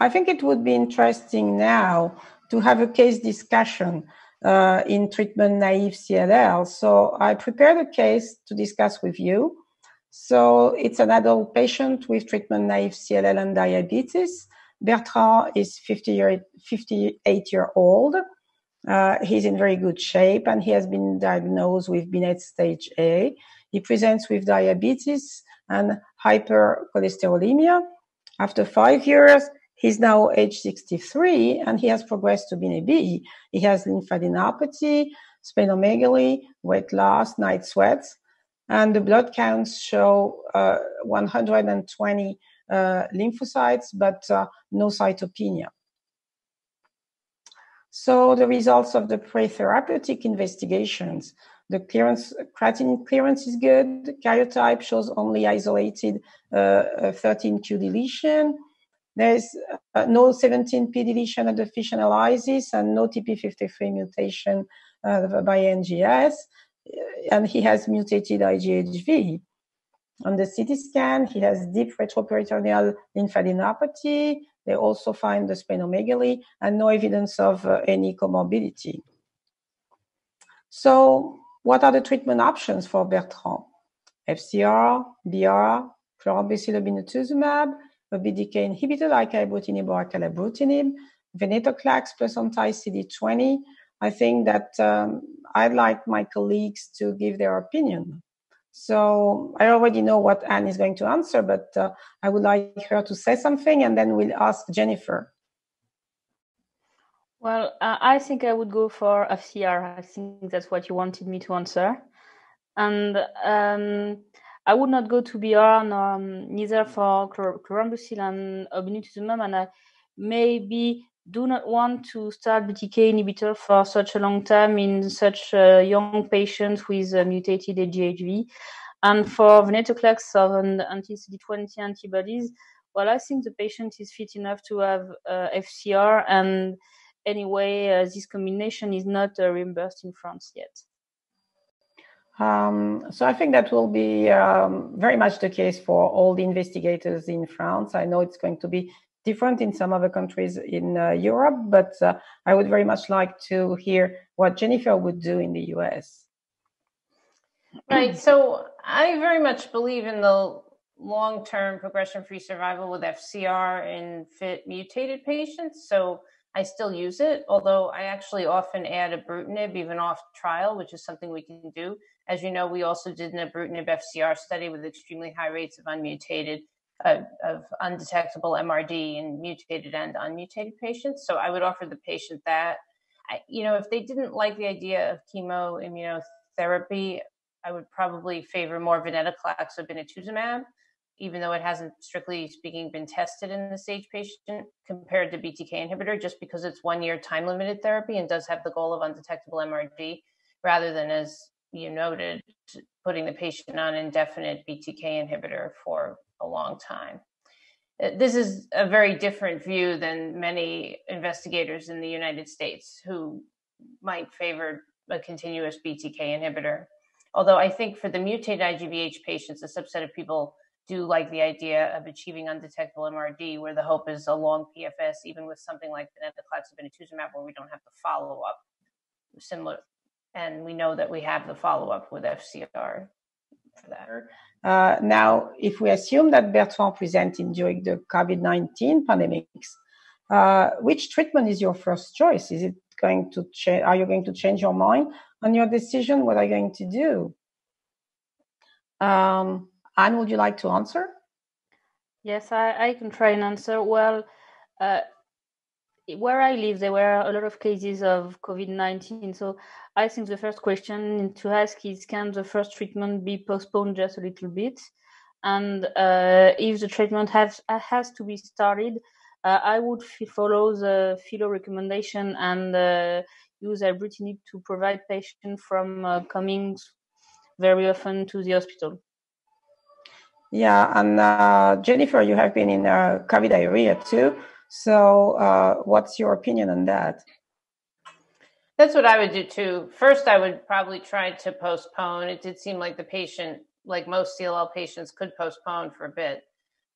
I think it would be interesting now to have a case discussion in treatment-naive CLL. So I prepared a case to discuss with you. So it's an adult patient with treatment-naive CLL and diabetes. Bertrand is 58 years old. He's in very good shape, and he has been diagnosed with Binet stage A. He presents with diabetes and hypercholesterolemia. After 5 years, He's now age 63, and he has progressed to BNB. He has lymphadenopathy, splenomegaly, weight loss, night sweats, and the blood counts show 120 lymphocytes, but no cytopenia. So the results of the pre-therapeutic investigations, the creatinine clearance is good. Karyotype shows only isolated 13q deletion. There's no 17p deletion at the FISH analysis and no TP53 mutation by NGS. And he has mutated IgHV. On the CT scan, he has deep retroperitoneal lymphadenopathy. They also find the splenomegaly and no evidence of any comorbidity. So what are the treatment options for Bertrand? Fcr, Br, chlorambucil obinutuzumab, a Btk inhibitor like Ibrutinib or Acalabrutinib, Venetoclax plus anti-CD20. I think that I'd like my colleagues to give their opinion. So I already know what Anne is going to answer, but I would like her to say something, and then we'll ask Jennifer. Well, I think I would go for FCR. I think that's what you wanted me to answer. And I would not go to BR, neither for chlorambucil and obinutuzumab, and I maybe do not want to start BTK inhibitor for such a long time in such young patients with mutated AGHV. And for Venetoclax or anti-CD20 antibodies, well, I think the patient is fit enough to have FCR, and anyway, this combination is not reimbursed in France yet. So I think that will be very much the case for all the investigators in France. I know it's going to be different in some other countries in Europe, but I would very much like to hear what Jennifer would do in the US. Right. So I very much believe in the long-term progression-free survival with FCR in fit mutated patients. So I still use it, although I actually often add Ibrutinib even off trial, which is something we can do. As you know, we also did an Ibrutinib FCR study with extremely high rates of unmutated, of undetectable MRD in mutated and unmutated patients. So I would offer the patient that. If they didn't like the idea of chemo immunotherapy, I would probably favor more Venetoclax or Obinutuzumab, even though it hasn't, strictly speaking, been tested in the stage patient compared to Btk inhibitor, just because it's 1 year time-limited therapy and does have the goal of undetectable MRD, rather than, as you noted, putting the patient on indefinite Btk inhibitor for a long time. This is a very different view than many investigators in the United States who might favor a continuous Btk inhibitor. Although I think for the mutated IGVH patients, a subset of people do like the idea of achieving undetectable MRD, where the hope is a long PFS, even with something like Venetoclax or Obinutuzumab, where we don't have to follow up. Similar, and we know that we have the follow-up with FCR for that. Now, if we assume that Bertrand presented during the COVID-19 pandemics, which treatment is your first choice? Is it going to change? Are you going to change your mind on your decision? What are you going to do? Anne, would you like to answer? Yes, I can try and answer. Well, where I live, there were a lot of cases of COVID-19. So I think the first question to ask is, can the first treatment be postponed just a little bit? And if the treatment has to be started, I would follow the PHILO recommendation and use Ibrutinib to prevent patients from coming very often to the hospital. Yeah, and Jennifer, you have been in COVID area too. So what's your opinion on that? That's what I would do too. First, I would probably try to postpone. It did seem like the patient, like most CLL patients, could postpone for a bit.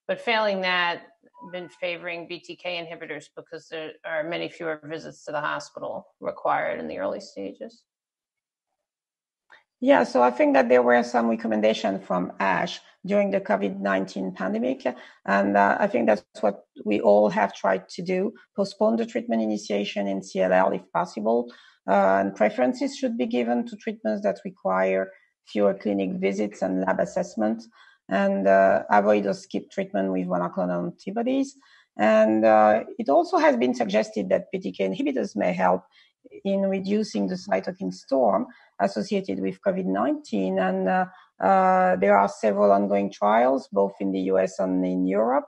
But failing that, I've been favoring BTK inhibitors because there are many fewer visits to the hospital required in the early stages. Yeah, so I think that there were some recommendations from ASH during the COVID-19 pandemic. And I think that's what we all have tried to do, postpone the treatment initiation in CLL if possible. And preferences should be given to treatments that require fewer clinic visits and lab assessment, and avoid or skip treatment with monoclonal antibodies. And it also has been suggested that BTK inhibitors may help in reducing the cytokine storm associated with COVID-19. And there are several ongoing trials, both in the US and in Europe,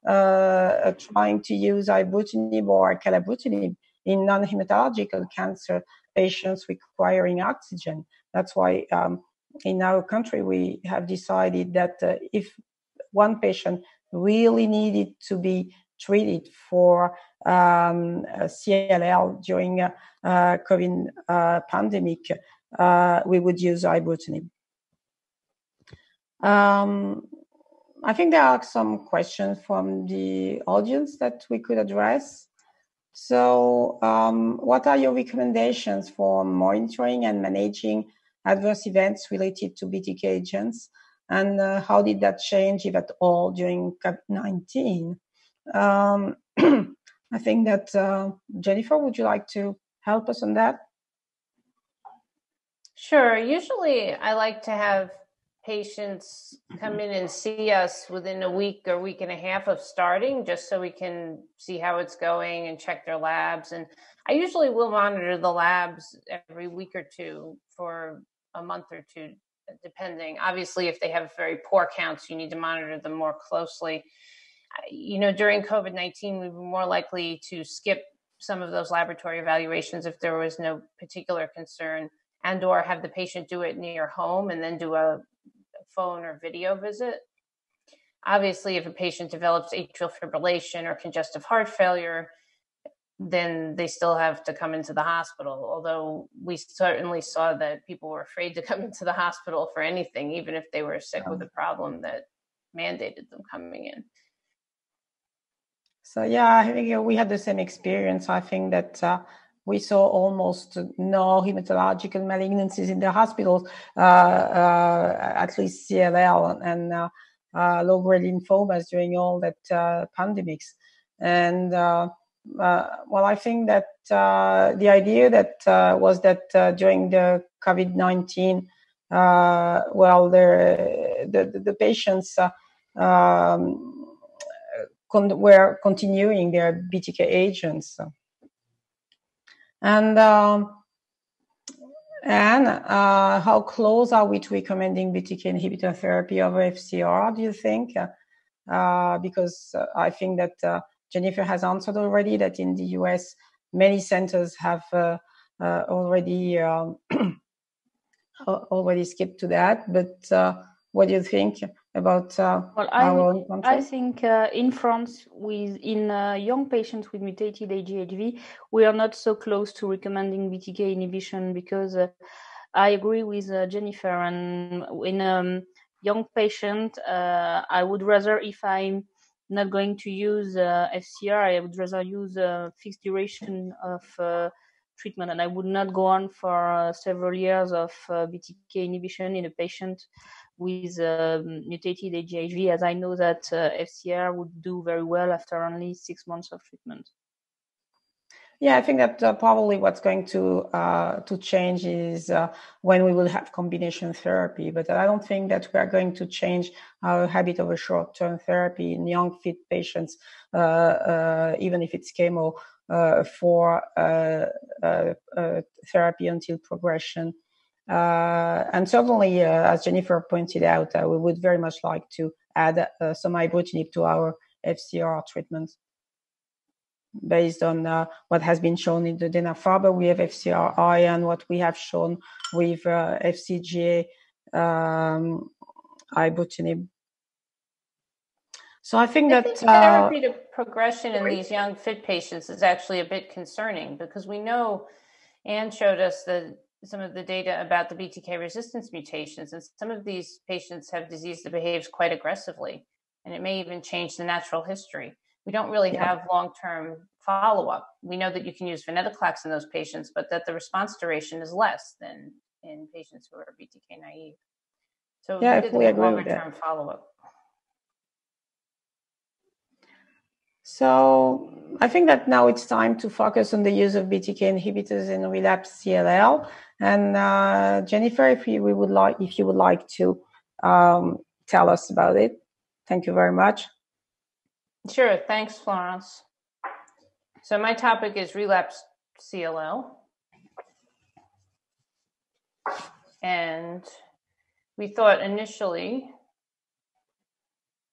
trying to use Ibrutinib or Acalabrutinib in non-hematological cancer patients requiring oxygen. That's why in our country we have decided that if one patient really needed to be treated for CLL during COVID pandemic, we would use Ibrutinib. I think there are some questions from the audience that we could address. So what are your recommendations for monitoring and managing adverse events related to BTK agents? And how did that change, if at all, during COVID-19? I think that, Jennifer, would you like to help us on that? Sure. Usually I like to have patients come in and see us within a week or week and a half of starting, just so we can see how it's going and check their labs. And I usually will monitor the labs every week or two for a month or two, depending. Obviously, if they have very poor counts, you need to monitor them more closely. You know, during COVID-19, we were more likely to skip some of those laboratory evaluations if there was no particular concern, and or have the patient do it near home and then do a phone or video visit. Obviously, if a patient develops atrial fibrillation or congestive heart failure, then they still have to come into the hospital. Although we certainly saw that people were afraid to come into the hospital for anything, even if they were sick with a problem that mandated them coming in. So yeah, I think we had the same experience. I think that we saw almost no hematological malignancies in the hospitals, at least CLL and low-grade lymphomas during all that pandemics. And well, I think that the idea that was that during the COVID-19, well, the patients were continuing their BTK agents. And how close are we to recommending BTK inhibitor therapy over FCR, do you think? Because I think that Jennifer has answered already that in the US, many centers have already skipped to that. But what do you think about our own country? I think in France, in young patients with mutated AGHV, we are not so close to recommending BTK inhibition, because I agree with Jennifer. And in young patient, I would rather, if I'm not going to use FCR, I would rather use a fixed duration of treatment, and I would not go on for several years of BTK inhibition in a patient with mutated AGHV, as I know that FCR would do very well after only 6 months of treatment. Yeah, I think that probably what's going to change is when we will have combination therapy. But I don't think that we are going to change our habit of a short-term therapy in young fit patients, even if it's chemo, for therapy until progression. And certainly, as Jennifer pointed out, we would very much like to add some Ibrutinib to our FCR treatment. Based on what has been shown in the Dana-Farber, we have FCRI, and what we have shown with FCGA Ibrutinib. So I think that therapy to progression in these young fit patients is actually a bit concerning, because we know Anne showed us some of the data about the BTK resistance mutations, and some of these patients have disease that behaves quite aggressively, and it may even change the natural history. We don't really have long-term follow-up. We know that you can use Venetoclax in those patients, but that the response duration is less than in patients who are BTK naive. So yeah, if we agree with longer-term follow-up. So I think that now it's time to focus on the use of BTK inhibitors in relapsed CLL. And Jennifer, if you would like to tell us about it, thank you very much. Sure, thanks, Florence. So my topic is relapse CLL. And we thought initially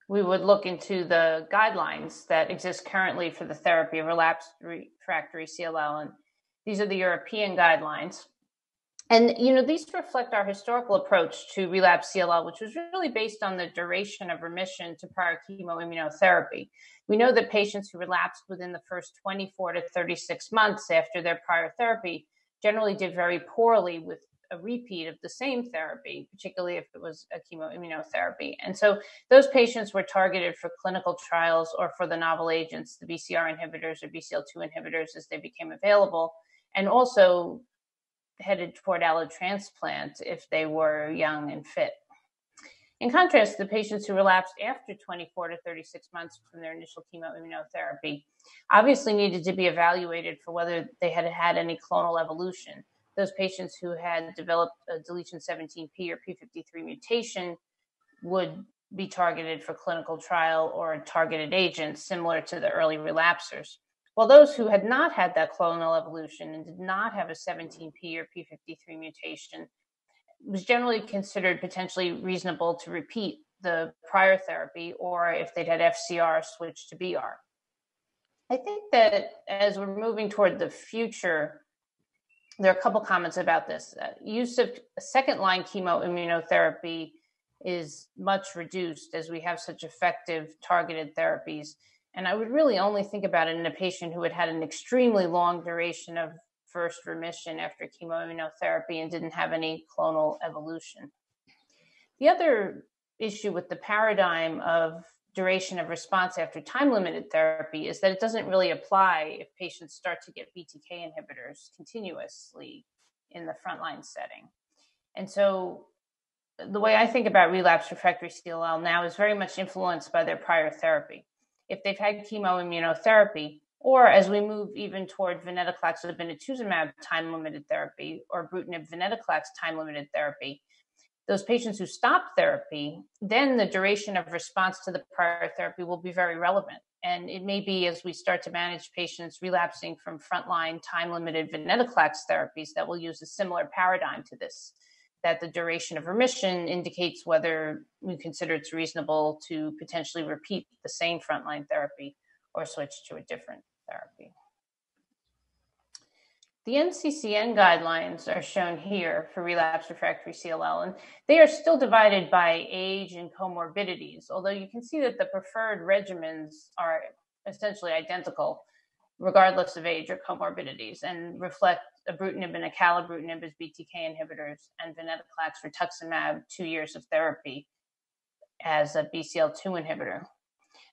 we would look into the guidelines that exist currently for the therapy of relapsed refractory CLL. And these are the European guidelines. And, these reflect our historical approach to relapse CLL, which was really based on the duration of remission to prior chemoimmunotherapy. We know that patients who relapsed within the first 24 to 36 months after their prior therapy generally did very poorly with a repeat of the same therapy, particularly if it was a chemoimmunotherapy. And so those patients were targeted for clinical trials or for the novel agents, the Bcr inhibitors or BCL2 inhibitors as they became available, and also headed toward allotransplant if they were young and fit. In contrast, the patients who relapsed after 24 to 36 months from their initial chemoimmunotherapy obviously needed to be evaluated for whether they had had any clonal evolution. Those patients who had developed a deletion 17p or p53 mutation would be targeted for clinical trial or targeted agents similar to the early relapsers. While those who had not had that clonal evolution and did not have a 17p or p53 mutation was generally considered potentially reasonable to repeat the prior therapy, or if they'd had FCR, switch to BR. I think that as we're moving toward the future, there are a couple comments about this. Use of second-line chemoimmunotherapy is much reduced as we have such effective targeted therapies. And I would really only think about it in a patient who had had an extremely long duration of first remission after chemoimmunotherapy and didn't have any clonal evolution. The other issue with the paradigm of duration of response after time-limited therapy is that it doesn't really apply if patients start to get BTK inhibitors continuously in the frontline setting. And so the way I think about relapse refractory CLL now is very much influenced by their prior therapy. If they've had chemoimmunotherapy, or as we move even toward Venetoclax or Obinutuzumab time-limited therapy, or Ibrutinib Venetoclax time-limited therapy, those patients who stop therapy, then the duration of response to the prior therapy will be very relevant. And it may be as we start to manage patients relapsing from frontline time-limited Venetoclax therapies that will use a similar paradigm to this, that the duration of remission indicates whether we consider it's reasonable to potentially repeat the same frontline therapy or switch to a different therapy. The NCCN guidelines are shown here for relapse refractory CLL, and they are still divided by age and comorbidities, although you can see that the preferred regimens are essentially identical regardless of age or comorbidities, and reflect Ibrutinib and Acalabrutinib as Btk inhibitors and Venetoclax rituximab 2 years of therapy as a BCL2 inhibitor.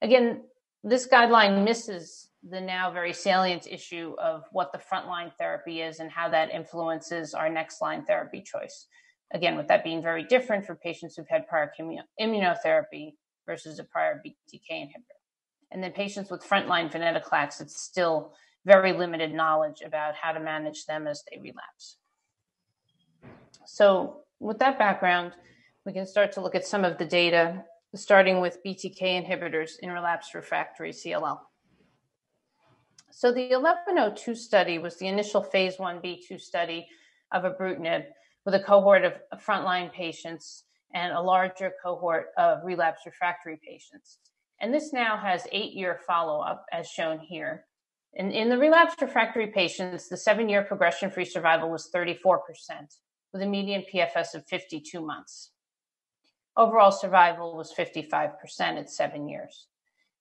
Again, this guideline misses the now very salient issue of what the frontline therapy is and how that influences our next line therapy choice. Again, with that being very different for patients who've had prior immunotherapy versus a prior BTK inhibitor. And then patients with frontline Venetoclax, it's still very limited knowledge about how to manage them as they relapse. So with that background, we can start to look at some of the data, starting with BTK inhibitors in relapsed refractory CLL. So the 1102 study was the initial phase 1b/2 study of Ibrutinib with a cohort of frontline patients and a larger cohort of relapsed refractory patients. And this now has 8-year follow-up as shown here. And in the relapsed refractory patients, the 7-year progression-free survival was 34%, with a median PFS of 52 months. Overall survival was 55% at 7 years.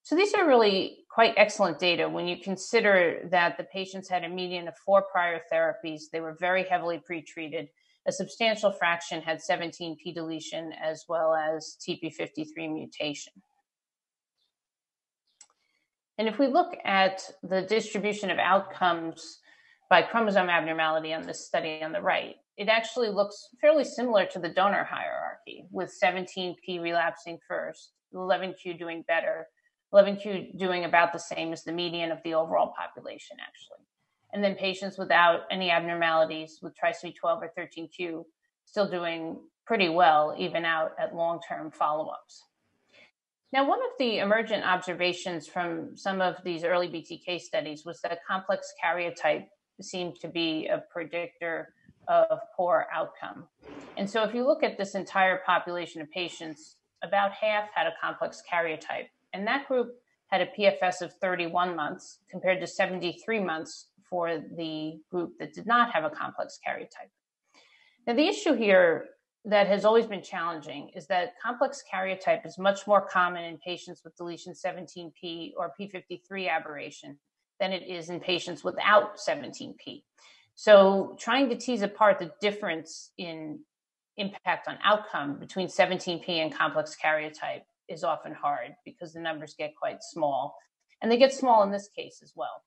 So these are really quite excellent data when you consider that the patients had a median of 4 prior therapies. They were very heavily pretreated. A substantial fraction had 17p deletion as well as TP53 mutation. And if we look at the distribution of outcomes by chromosome abnormality on this study on the right, it actually looks fairly similar to the donor hierarchy, with 17p relapsing first, 11q doing better, 11q doing about the same as the median of the overall population, actually. And then patients without any abnormalities with trisomy 12 or 13q still doing pretty well, even out at long-term follow-ups. Now, one of the emergent observations from some of these early BTK studies was that complex karyotype seemed to be a predictor of poor outcome. And so if you look at this entire population of patients, about half had a complex karyotype. And that group had a PFS of 31 months compared to 73 months for the group that did not have a complex karyotype. Now, the issue here that has always been challenging is that complex karyotype is much more common in patients with deletion 17p or p53 aberration than it is in patients without 17p. So trying to tease apart the difference in impact on outcome between 17p and complex karyotype is often hard because the numbers get quite small, and they get small in this case as well.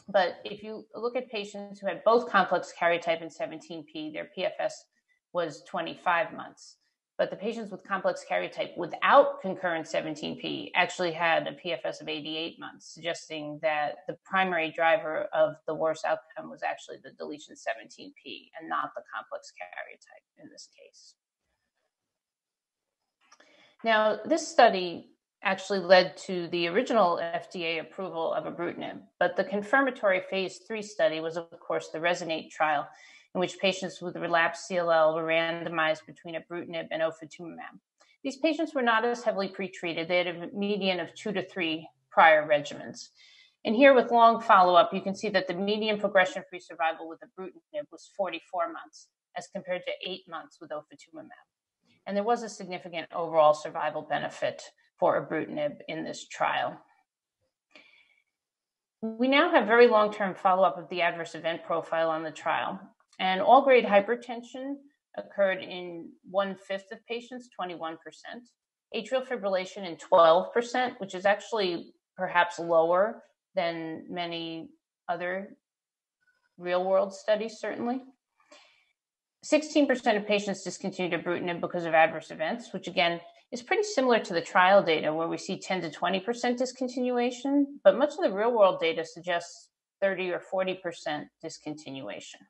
But if you look at patients who had both complex karyotype and 17p, their PFS was 25 months. But the patients with complex karyotype without concurrent 17p actually had a PFS of 88 months, suggesting that the primary driver of the worst outcome was actually the deletion 17p and not the complex karyotype in this case. Now, this study actually led to the original FDA approval of Ibrutinib, but the confirmatory phase 3 study was, of course, the Resonate trial, in which patients with relapsed CLL were randomized between Ibrutinib and Ofatumumab. These patients were not as heavily pretreated. They had a median of 2 to 3 prior regimens. And here with long follow-up, you can see that the median progression-free survival with Ibrutinib was 44 months as compared to 8 months with Ofatumumab. And there was a significant overall survival benefit for Ibrutinib in this trial. We now have very long-term follow-up of the adverse event profile on the trial. And all-grade hypertension occurred in 1/5 of patients, 21%. Atrial fibrillation in 12%, which is actually perhaps lower than many other real-world studies, certainly. 16% of patients discontinued Ibrutinib because of adverse events, which again is pretty similar to the trial data where we see 10 to 20% discontinuation, but much of the real-world data suggests 30 or 40% discontinuation.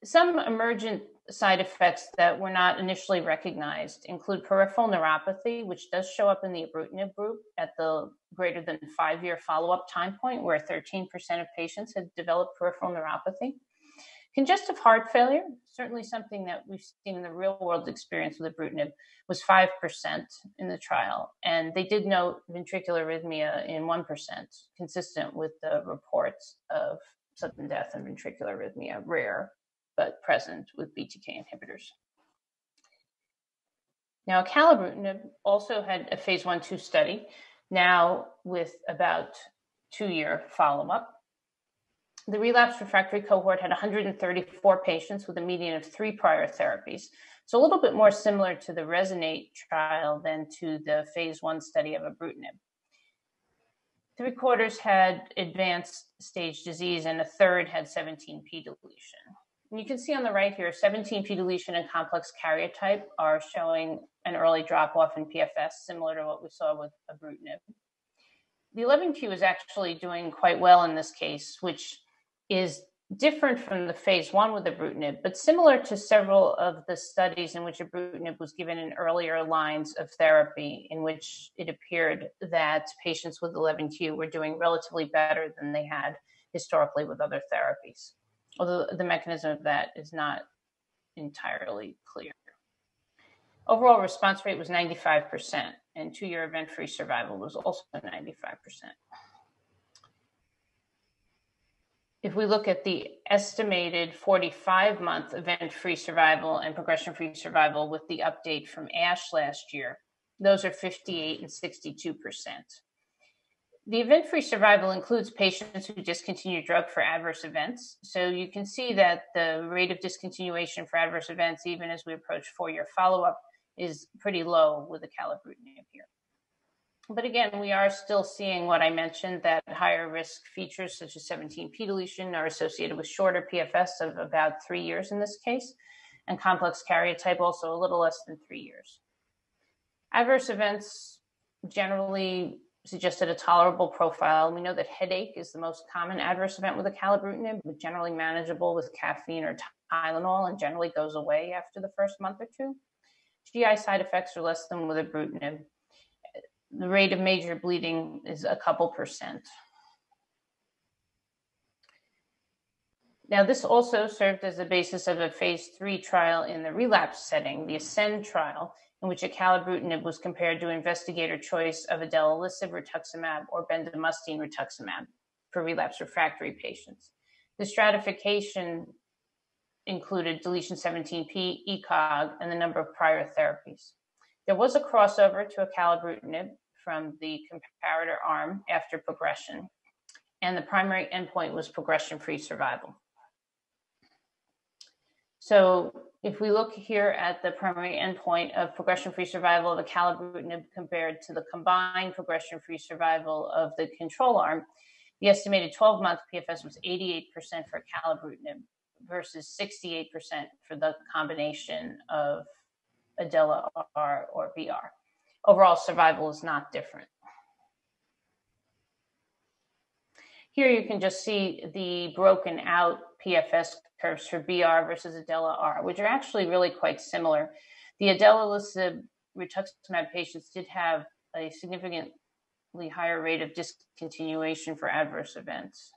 Some emergent side effects that were not initially recognized include peripheral neuropathy, which does show up in the Ibrutinib group at the greater than 5-year follow-up time point, where 13% of patients had developed peripheral neuropathy. Congestive heart failure, certainly something that we've seen in the real-world experience with Ibrutinib, was 5% in the trial. And they did note ventricular arrhythmia in 1%, consistent with the reports of sudden death and ventricular arrhythmia, rare, but present with BTK inhibitors. Now, Acalabrutinib also had a phase 1/2 study, now with about 2-year follow-up. The relapse refractory cohort had 134 patients with a median of 3 prior therapies. So a little bit more similar to the Resonate trial than to the phase 1 study of Ibrutinib. 3/4 had advanced stage disease and 1/3 had 17p deletion. And you can see on the right here, 17p deletion and complex karyotype are showing an early drop-off in PFS, similar to what we saw with Ibrutinib. The 11q is actually doing quite well in this case, which is different from the phase 1 with Ibrutinib, but similar to several of the studies in which Ibrutinib was given in earlier lines of therapy, in which it appeared that patients with 11q were doing relatively better than they had historically with other therapies, although the mechanism of that is not entirely clear. Overall response rate was 95%, and 2-year event-free survival was also 95%. If we look at the estimated 45-month event-free survival and progression-free survival with the update from ASH last year, those are 58 and 62%. The event-free survival includes patients who discontinue drug for adverse events. So you can see that the rate of discontinuation for adverse events, even as we approach 4-year follow-up, is pretty low with Acalabrutinib here. But again, we are still seeing what I mentioned, that higher risk features such as 17p deletion are associated with shorter PFS of about 3 years in this case, and complex karyotype also a little less than 3 years. Adverse events generally suggested a tolerable profile. We know that headache is the most common adverse event with Acalabrutinib, but generally manageable with caffeine or Tylenol and generally goes away after the first month or two. GI side effects are less than with ibrutinib. The rate of major bleeding is a couple percent. Now, this also served as the basis of a phase 3 trial in the relapse setting, the ASCEND trial, in which acalabrutinib was compared to investigator choice of idelalisib rituximab or bendamustine rituximab for relapse refractory patients. The stratification included deletion 17p, ECOG, and the number of prior therapies. There was a crossover to acalabrutinib from the comparator arm after progression, and the primary endpoint was progression-free survival. So if we look here at the primary endpoint of progression-free survival of acalabrutinib compared to the combined progression-free survival of the control arm, the estimated 12-month PFS was 88% for acalabrutinib versus 68% for the combination of Adela-R or BR. Overall survival is not different. Here you can just see the broken out PFS curves for BR versus Adela-R, which are actually really quite similar. The idelalisib rituximab patients did have a significantly higher rate of discontinuation for adverse events.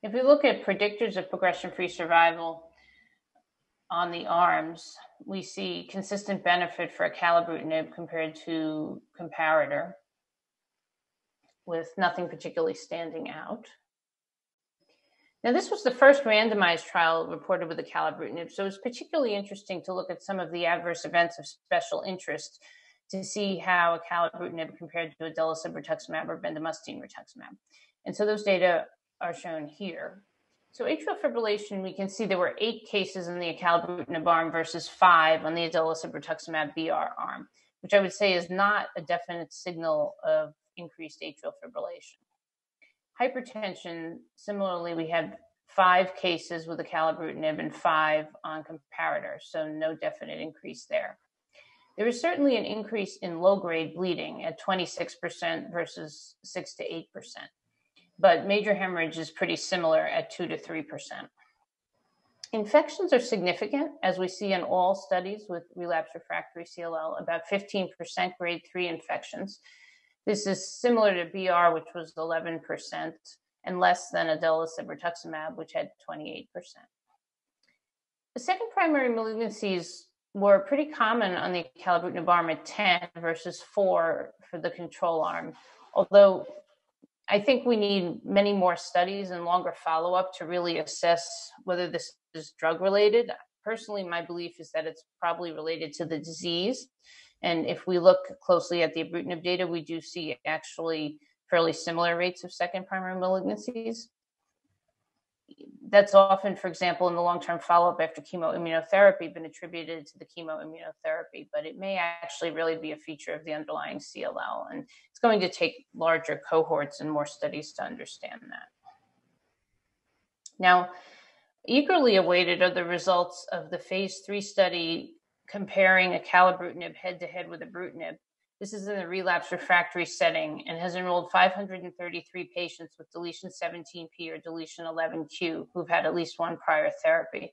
If we look at predictors of progression-free survival on the arms, we see consistent benefit for acalabrutinib compared to comparator, with nothing particularly standing out. Now, this was the first randomized trial reported with acalabrutinib, so it's particularly interesting to look at some of the adverse events of special interest to see how acalabrutinib compared to idelalisib rituximab or bendamustine rituximab. And so those data are shown here. So atrial fibrillation, we can see there were 8 cases in the acalabrutinib arm versus 5 on the idelalisib rituximab BR arm, which I would say is not a definite signal of increased atrial fibrillation. Hypertension, similarly, we had 5 cases with acalabrutinib and 5 on comparator, so no definite increase there. There is certainly an increase in low-grade bleeding at 26% versus 6 to 8%, but major hemorrhage is pretty similar at 2 to 3%. Infections are significant, as we see in all studies with relapse refractory CLL, about 15% grade 3 infections. This is similar to BR, which was 11%, and less than idelalisib rituximab, which had 28%. The second primary malignancies were pretty common on the acalabrutinib arm at 10 versus 4 for the control arm, although I think we need many more studies and longer follow-up to really assess whether this is drug-related. Personally, my belief is that it's probably related to the disease. And if we look closely at the ibrutinib data, we do see actually fairly similar rates of second primary malignancies. That's often, for example, in the long-term follow-up after chemoimmunotherapy, been attributed to the chemoimmunotherapy, but it may actually really be a feature of the underlying CLL. And it's going to take larger cohorts and more studies to understand that. Now, eagerly awaited are the results of the phase 3 study comparing acalabrutinib head-to-head with ibrutinib. This is in the relapse refractory setting and has enrolled 533 patients with deletion 17p or deletion 11q who've had at least one prior therapy.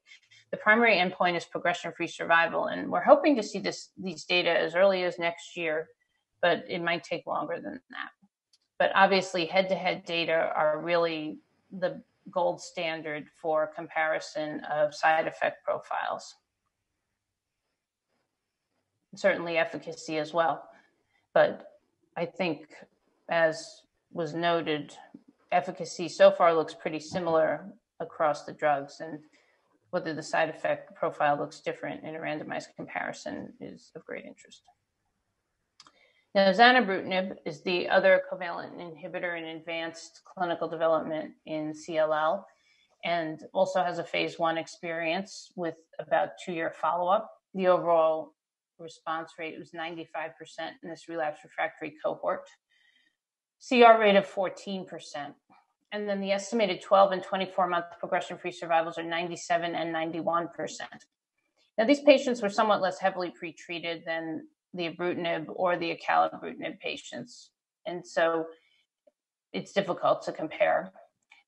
The primary endpoint is progression-free survival, and we're hoping to see these data as early as next year, but it might take longer than that. But obviously, head-to-head data are really the gold standard for comparison of side effect profiles. Certainly efficacy as well. But I think, as was noted, efficacy so far looks pretty similar across the drugs, and whether the side effect profile looks different in a randomized comparison is of great interest. Now, Xanabrutnib is the other covalent inhibitor in advanced clinical development in CLL, and also has a phase 1 experience with about 2-year follow-up. The overall response rate was 95% in this relapse refractory cohort, CR rate of 14%. And then the estimated 12 and 24-month progression-free survivals are 97 and 91%. Now, these patients were somewhat less heavily pretreated than the ibrutinib or the acalabrutinib patients, and so it's difficult to compare.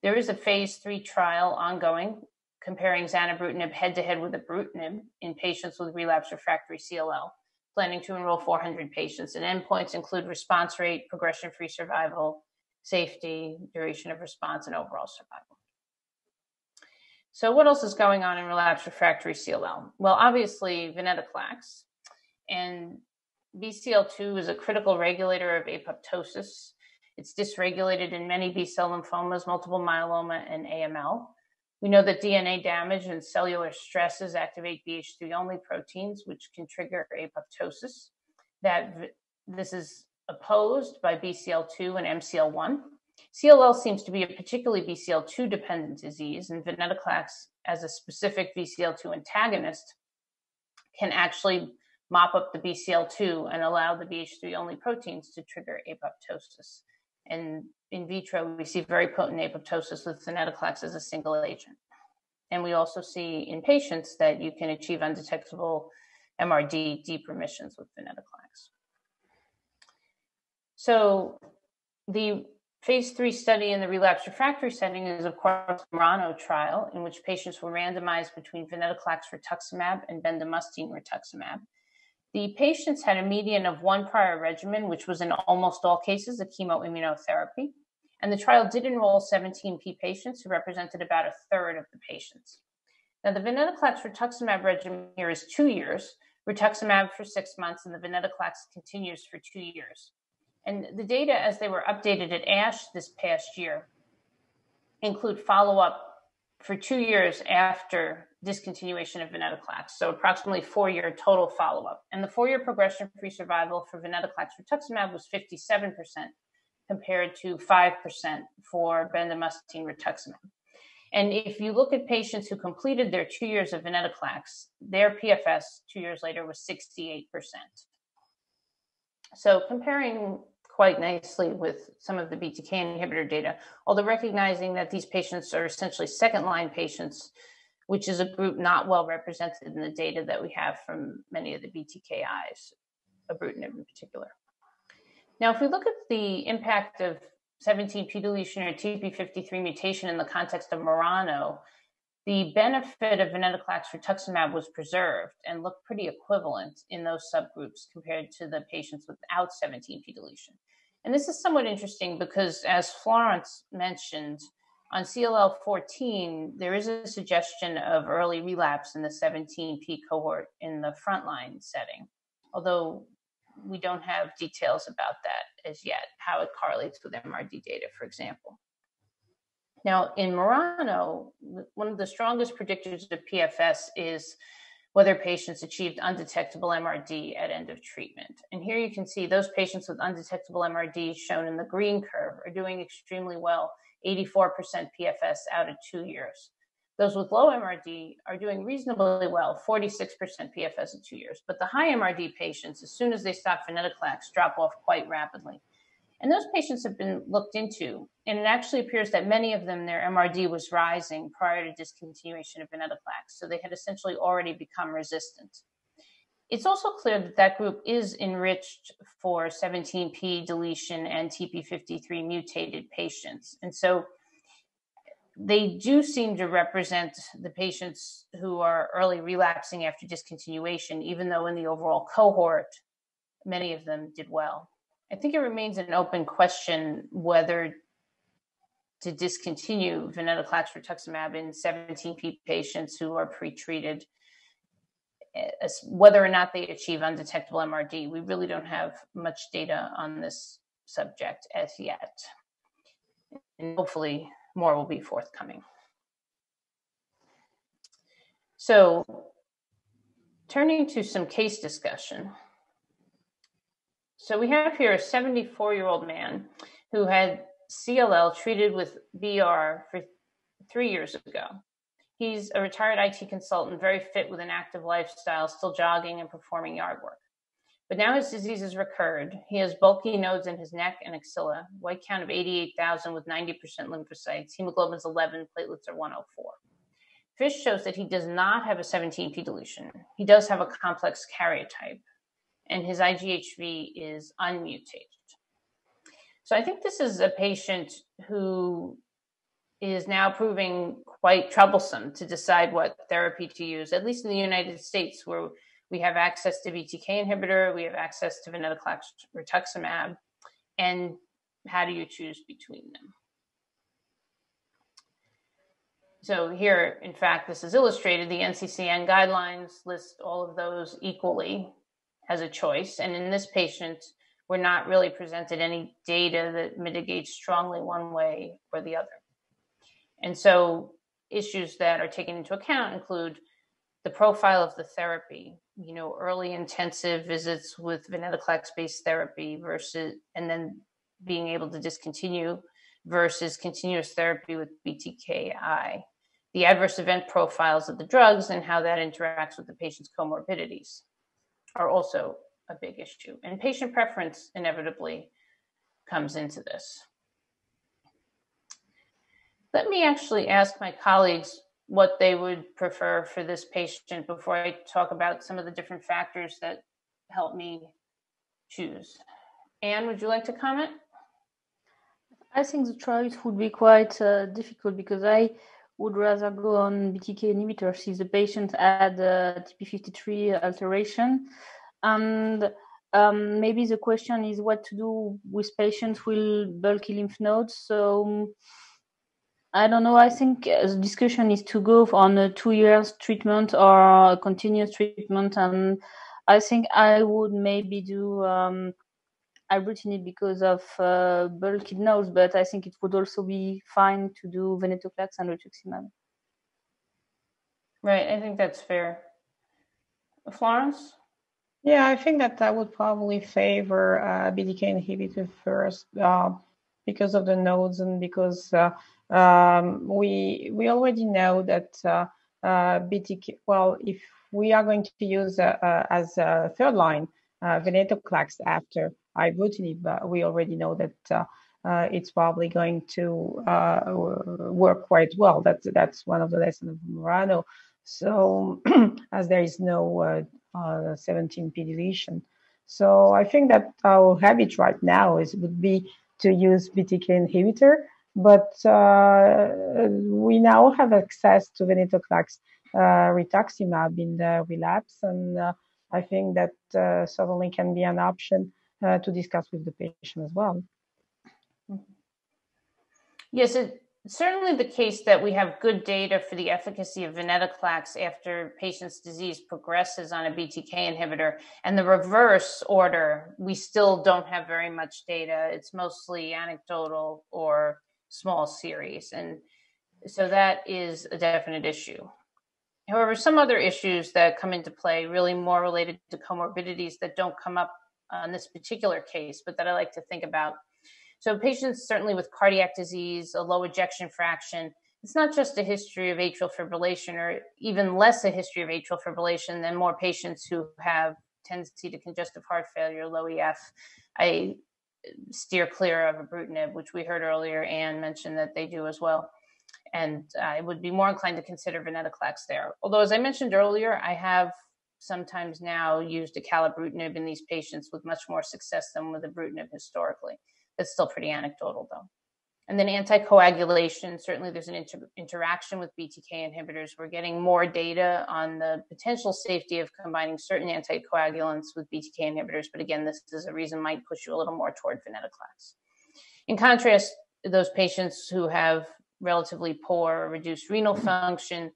There is a phase 3 trial ongoing comparing Xanabrutnib head-to-head with Ibrutinib in patients with relapse refractory CLL, planning to enroll 400 patients. And endpoints include response rate, progression-free survival, safety, duration of response, and overall survival. So what else is going on in relapse refractory CLL? Well, obviously, Venetoclax. And BCL2 is a critical regulator of apoptosis. It's dysregulated in many B-cell lymphomas, multiple myeloma, and AML. We know that DNA damage and cellular stresses activate BH3-only proteins, which can trigger apoptosis. This is opposed by BCL2 and MCL1. CLL seems to be a particularly BCL2-dependent disease, and Venetoclax, as a specific BCL2 antagonist, can actually mop up the BCL2 and allow the BH3-only proteins to trigger apoptosis. And in vitro, we see very potent apoptosis with Venetoclax as a single agent. And we also see in patients that you can achieve undetectable MRD deep remissions with Venetoclax. So the phase 3 study in the relapse refractory setting is, of course, the Murano trial, in which patients were randomized between Venetoclax rituximab and bendamustine rituximab. The patients had a median of 1 prior regimen, which was in almost all cases a chemoimmunotherapy. And the trial did enroll 17P patients who represented about a third of the patients. Now, the Venetoclax rituximab regimen here is 2 years, rituximab for 6 months, and the Venetoclax continues for 2 years. And the data, as they were updated at ASH this past year, include follow-up for 2 years after discontinuation of Venetoclax, so approximately 4-year total follow-up. And the 4-year progression-free survival for Venetoclax rituximab was 57%, compared to 5% for bendamustine rituximab. And if you look at patients who completed their 2 years of Venetoclax, their PFS 2 years later was 68%. So comparing quite nicely with some of the BTK inhibitor data, although recognizing that these patients are essentially second-line patients, which is a group not well represented in the data that we have from many of the BTKIs, Ibrutinib in particular. Now, if we look at the impact of 17p deletion or TP53 mutation in the context of Murano, the benefit of Venetoclax rituximab was preserved and looked pretty equivalent in those subgroups compared to the patients without 17p deletion. And this is somewhat interesting because, as Florence mentioned, on CLL14, there is a suggestion of early relapse in the 17p cohort in the frontline setting, although we don't have details about that as yet, how it correlates with MRD data, for example. Now, in Murano, one of the strongest predictors of PFS is whether patients achieved undetectable MRD at end of treatment. And here you can see those patients with undetectable MRD shown in the green curve are doing extremely well, 84% PFS out at 2 years. Those with low MRD are doing reasonably well, 46% PFS at 2 years. But the high MRD patients, as soon as they stop Venetoclax, drop off quite rapidly. And those patients have been looked into, and it actually appears that many of them, their MRD was rising prior to discontinuation of Venetoclax, so they had essentially already become resistant. It's also clear that that group is enriched for 17p deletion and TP53 mutated patients. And so they do seem to represent the patients who are early relapsing after discontinuation, even though in the overall cohort, many of them did well. I think it remains an open question whether to discontinue Venetoclax rituximab in 17p patients who are pretreated, whether or not they achieve undetectable MRD. We really don't have much data on this subject as yet. And hopefully more will be forthcoming. So, turning to some case discussion. So we have here a 74-year-old man who had CLL treated with BR for 3 years ago. He's a retired IT consultant, very fit with an active lifestyle, still jogging and performing yard work. But now his disease has recurred. He has bulky nodes in his neck and axilla, white count of 88,000 with 90% lymphocytes, hemoglobin's 11, platelets are 104. FISH shows that he does not have a 17p deletion. He does have a complex karyotype, and his IGHV is unmutated. So I think this is a patient who is now proving quite troublesome to decide what therapy to use, at least in the United States, where we have access to BTK inhibitor, we have access to Venetoclax rituximab, and how do you choose between them? So here, in fact, this is illustrated. The NCCN guidelines list all of those equally as a choice. And in this patient, we're not really presented any data that mitigates strongly one way or the other. And so issues that are taken into account include the profile of the therapy, early intensive visits with Venetoclax-based therapy versus, and then being able to discontinue versus continuous therapy with BTKI. The adverse event profiles of the drugs and how that interacts with the patient's comorbidities are also a big issue. And patient preference inevitably comes into this. Let me actually ask my colleagues what they would prefer for this patient before I talk about some of the different factors that help me choose. Anne, would you like to comment? I think the choice would be quite difficult because I would rather go on BTK inhibitors if the patient had TP53 alteration. And maybe the question is what to do with patients with bulky lymph nodes. So I don't know. I think the discussion is to go on a 2 years treatment or a continuous treatment. And I think I would maybe do Ibrutinib because of bulky nodes, but I think it would also be fine to do Venetoclax and Rituximab. Right, I think that's fair. Florence? Yeah, I think that I would probably favor BTK inhibitor first because of the nodes and because we already know that BTK. Well, if we are going to use as a third line Venetoclax after Ibrutinib, we already know that it's probably going to work quite well. That's one of the lessons of Murano. So as there is no 17p deletion. So I think that our habit right now would be to use BTK inhibitor, but we now have access to Venetoclax rituximab in the relapse, and I think that certainly can be an option to discuss with the patient as well. Yes, it's certainly the case that we have good data for the efficacy of Venetoclax after patient's disease progresses on a BTK inhibitor. And the reverse order, we still don't have very much data. It's mostly anecdotal or small series. And so that is a definite issue. However, some other issues that come into play, really more related to comorbidities that don't come up on this particular case, but that I like to think about. So patients certainly with cardiac disease, a low ejection fraction, it's not just a history of atrial fibrillation or even less a history of atrial fibrillation than more patients who have tendency to congestive heart failure, low EF. I steer clear of Ibrutinib, which we heard earlier. Anne mentioned that they do as well. And I would be more inclined to consider Venetoclax there. Although, as I mentioned earlier, I have sometimes now used Acalabrutinib in these patients with much more success than with Ibrutinib historically. It's still pretty anecdotal, though. And then anticoagulation, certainly there's an interaction with BTK inhibitors. We're getting more data on the potential safety of combining certain anticoagulants with BTK inhibitors. But again, this is a reason might push you a little more toward Venetoclax. In contrast, those patients who have relatively poor or reduced renal function,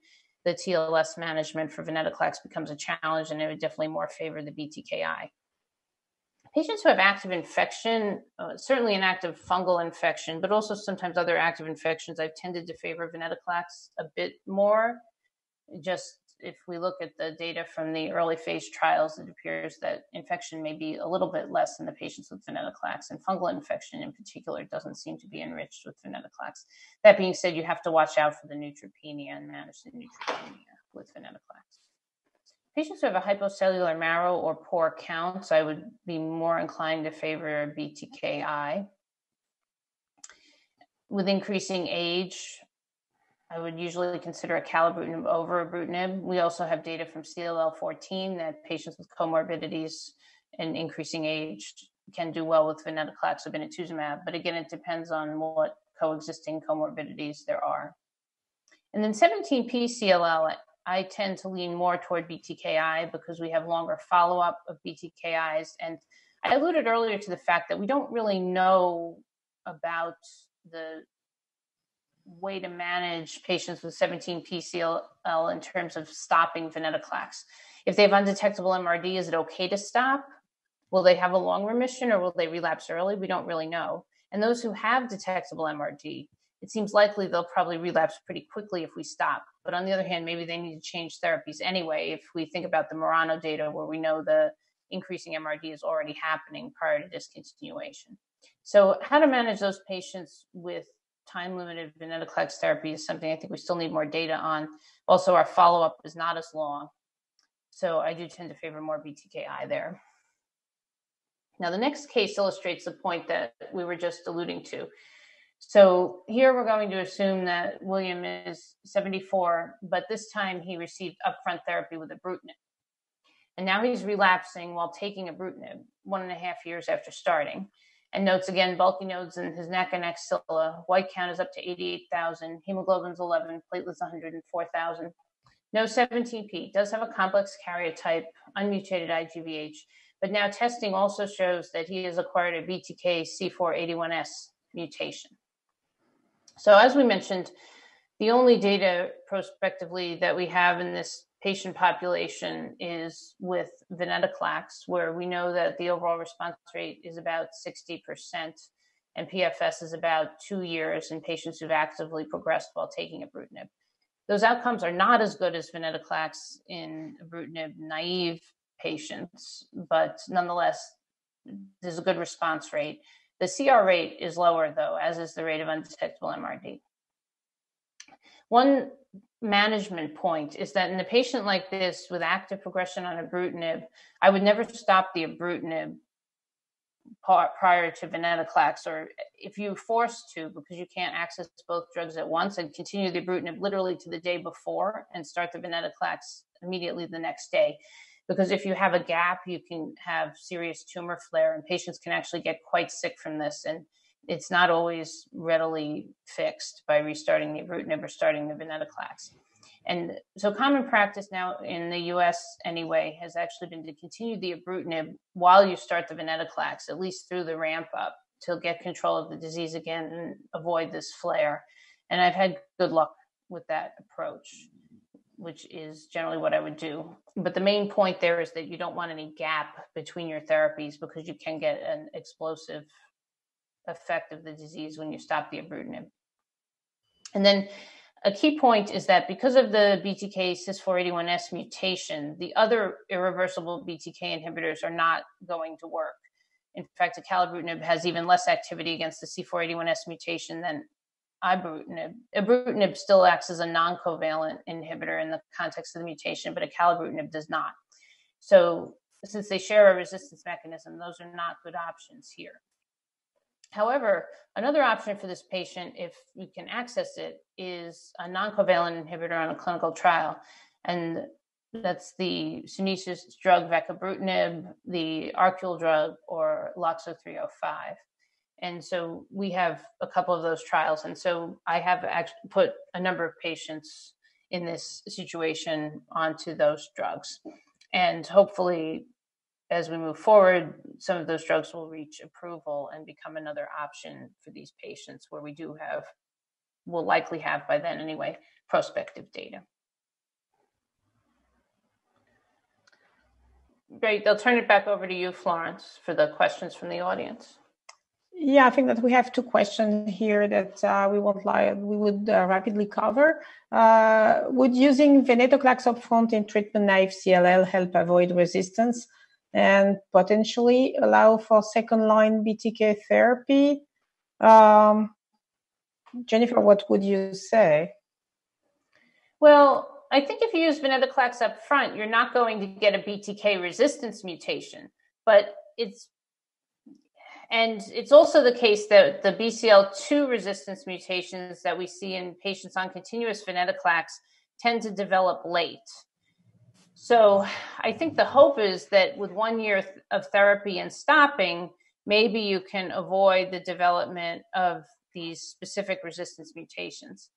the TLS management for Venetoclax becomes a challenge, and it would definitely more favor the BTKI. Patients who have active infection, certainly an active fungal infection, but also sometimes other active infections, I've tended to favor Venetoclax a bit more. Just if we look at the data from the early phase trials, it appears that infection may be a little bit less in the patients with Venetoclax, and fungal infection in particular doesn't seem to be enriched with Venetoclax. That being said, you have to watch out for the neutropenia and manage the neutropenia with Venetoclax. Patients who have a hypocellular marrow or poor counts, I would be more inclined to favor BTKI. With increasing age, I would usually consider Acalabrutinib over Ibrutinib. We also have data from CLL 14 that patients with comorbidities and increasing age can do well with Venetoclax or Obinutuzumab. But again, it depends on what coexisting comorbidities there are. And then 17p CLL, I tend to lean more toward BTKI because we have longer follow-up of BTKIs. And I alluded earlier to the fact that we don't really know about the way to manage patients with 17p CLL in terms of stopping Venetoclax. If they have undetectable MRD, is it okay to stop? Will they have a long remission or will they relapse early? We don't really know. And those who have detectable MRD, it seems likely they'll probably relapse pretty quickly if we stop. But on the other hand, maybe they need to change therapies anyway. If we think about the Murano data where we know the increasing MRD is already happening prior to discontinuation. So how to manage those patients with time-limited Venetoclax therapy is something I think we still need more data on. Also, our follow-up is not as long. So I do tend to favor more BTKI there. Now, the next case illustrates the point that we were just alluding to. So here we're going to assume that William is 74, but this time he received upfront therapy with Ibrutinib. And now he's relapsing while taking Ibrutinib 1.5 years after starting. And notes again, bulky nodes in his neck and axilla. White count is up to 88,000. Hemoglobin's 11, platelets 104,000. No 17p. Does have a complex karyotype, unmutated IGVH. But now testing also shows that he has acquired a Btk C481S mutation. So as we mentioned, the only data prospectively that we have in this patient population is with Venetoclax, where we know that the overall response rate is about 60% and PFS is about 2 years in patients who've actively progressed while taking Ibrutinib. Those outcomes are not as good as Venetoclax in Ibrutinib naive patients, but nonetheless, there's a good response rate. The CR rate is lower, though, as is the rate of undetectable MRD. One management point is that in a patient like this with active progression on Ibrutinib, I would never stop the Ibrutinib prior to Venetoclax, or if you're forced to, because you can't access both drugs at once, and continue the Ibrutinib literally to the day before and start the Venetoclax immediately the next day. Because if you have a gap, you can have serious tumor flare, and patients can actually get quite sick from this. And it's not always readily fixed by restarting the Ibrutinib or starting the Venetoclax. And so common practice now in the US anyway has actually been to continue the Ibrutinib while you start the Venetoclax, at least through the ramp up, to get control of the disease again and avoid this flare. And I've had good luck with that approach, which is generally what I would do. But the main point there is that you don't want any gap between your therapies because you can get an explosive effect of the disease when you stop the Ibrutinib. And then a key point is that because of the Btk Cis481S mutation, the other irreversible Btk inhibitors are not going to work. In fact, acalabrutinib has even less activity against the C481S mutation than Ibrutinib. Ibrutinib still acts as a non-covalent inhibitor in the context of the mutation, but acalabrutinib does not. So since they share a resistance mechanism, those are not good options here. However, another option for this patient, if we can access it, is a non-covalent inhibitor on a clinical trial. And that's the Sunesis drug Vegetabrutinib, the Arcule drug, or Luxor 305. And so we have a couple of those trials. And so I have actually put a number of patients in this situation onto those drugs. And hopefully, as we move forward, some of those drugs will reach approval and become another option for these patients where we will likely have by then anyway, prospective data. Great. I'll turn it back over to you, Florence, for the questions from the audience. Yeah, I think that we have two questions here that we would rapidly cover. Would using Venetoclax upfront in treatment-naive CLL help avoid resistance and potentially allow for second-line BTK therapy? Jennifer, what would you say? Well, I think if you use Venetoclax up front, you're not going to get a BTK resistance mutation, but it's also the case that the BCL2 resistance mutations that we see in patients on continuous Venetoclax tend to develop late. So I think the hope is that with 1 year of therapy and stopping, maybe you can avoid the development of these specific resistance mutations.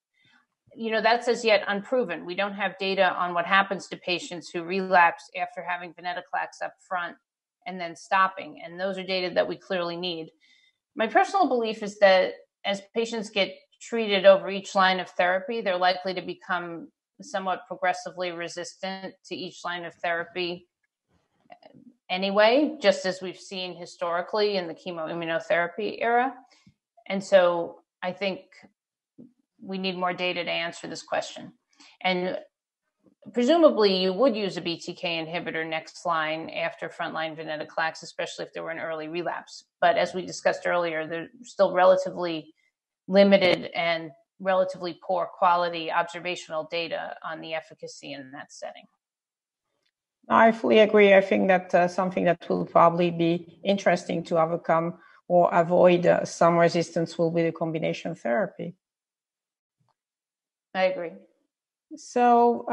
That's as yet unproven. We don't have data on what happens to patients who relapse after having Venetoclax up front and then stopping. And those are data that we clearly need. My personal belief is that as patients get treated over each line of therapy, they're likely to become somewhat progressively resistant to each line of therapy anyway, just as we've seen historically in the chemoimmunotherapy era. And so I think we need more data to answer this question. And presumably you would use a BTK inhibitor next line after frontline Venetoclax, especially if there were an early relapse. But as we discussed earlier, there's still relatively limited and relatively poor quality observational data on the efficacy in that setting. I fully agree. I think that something that will probably be interesting to overcome or avoid some resistance will be the combination therapy. I agree. So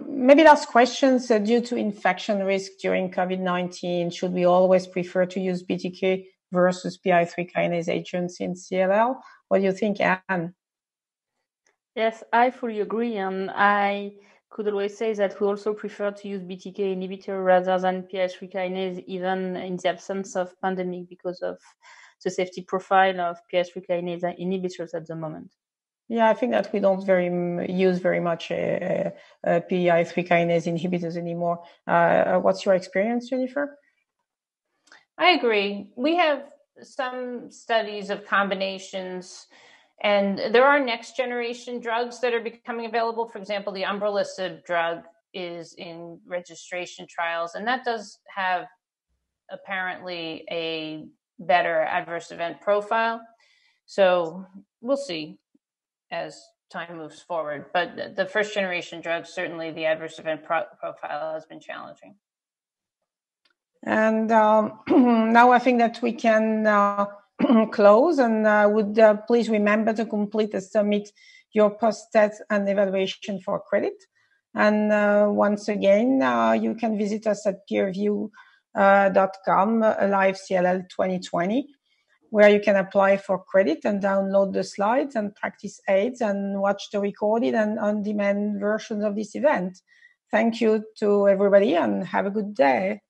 maybe last questions. Due to infection risk during COVID-19, should we always prefer to use BTK versus PI3 kinase agents in CLL? What do you think, Anne? Yes, I fully agree. And I could always say that we also prefer to use BTK inhibitor rather than PI3 kinase, even in the absence of pandemic, because of the safety profile of PI3 kinase inhibitors at the moment. Yeah, I think that we don't use very much PI3 kinase inhibitors anymore. What's your experience, Jennifer? I agree. We have some studies of combinations, and there are next generation drugs that are becoming available. For example, the umbralisib drug is in registration trials, and that does have apparently a better adverse event profile. So we'll see as time moves forward. But the first generation drugs, certainly the adverse event profile has been challenging. And now I think that we can close, and would please remember to complete and submit your post-test and evaluation for credit. And once again, you can visit us at peerview.com, Live CLL 2020, where you can apply for credit and download the slides and practice aids and watch the recorded and on-demand versions of this event. Thank you to everybody and have a good day.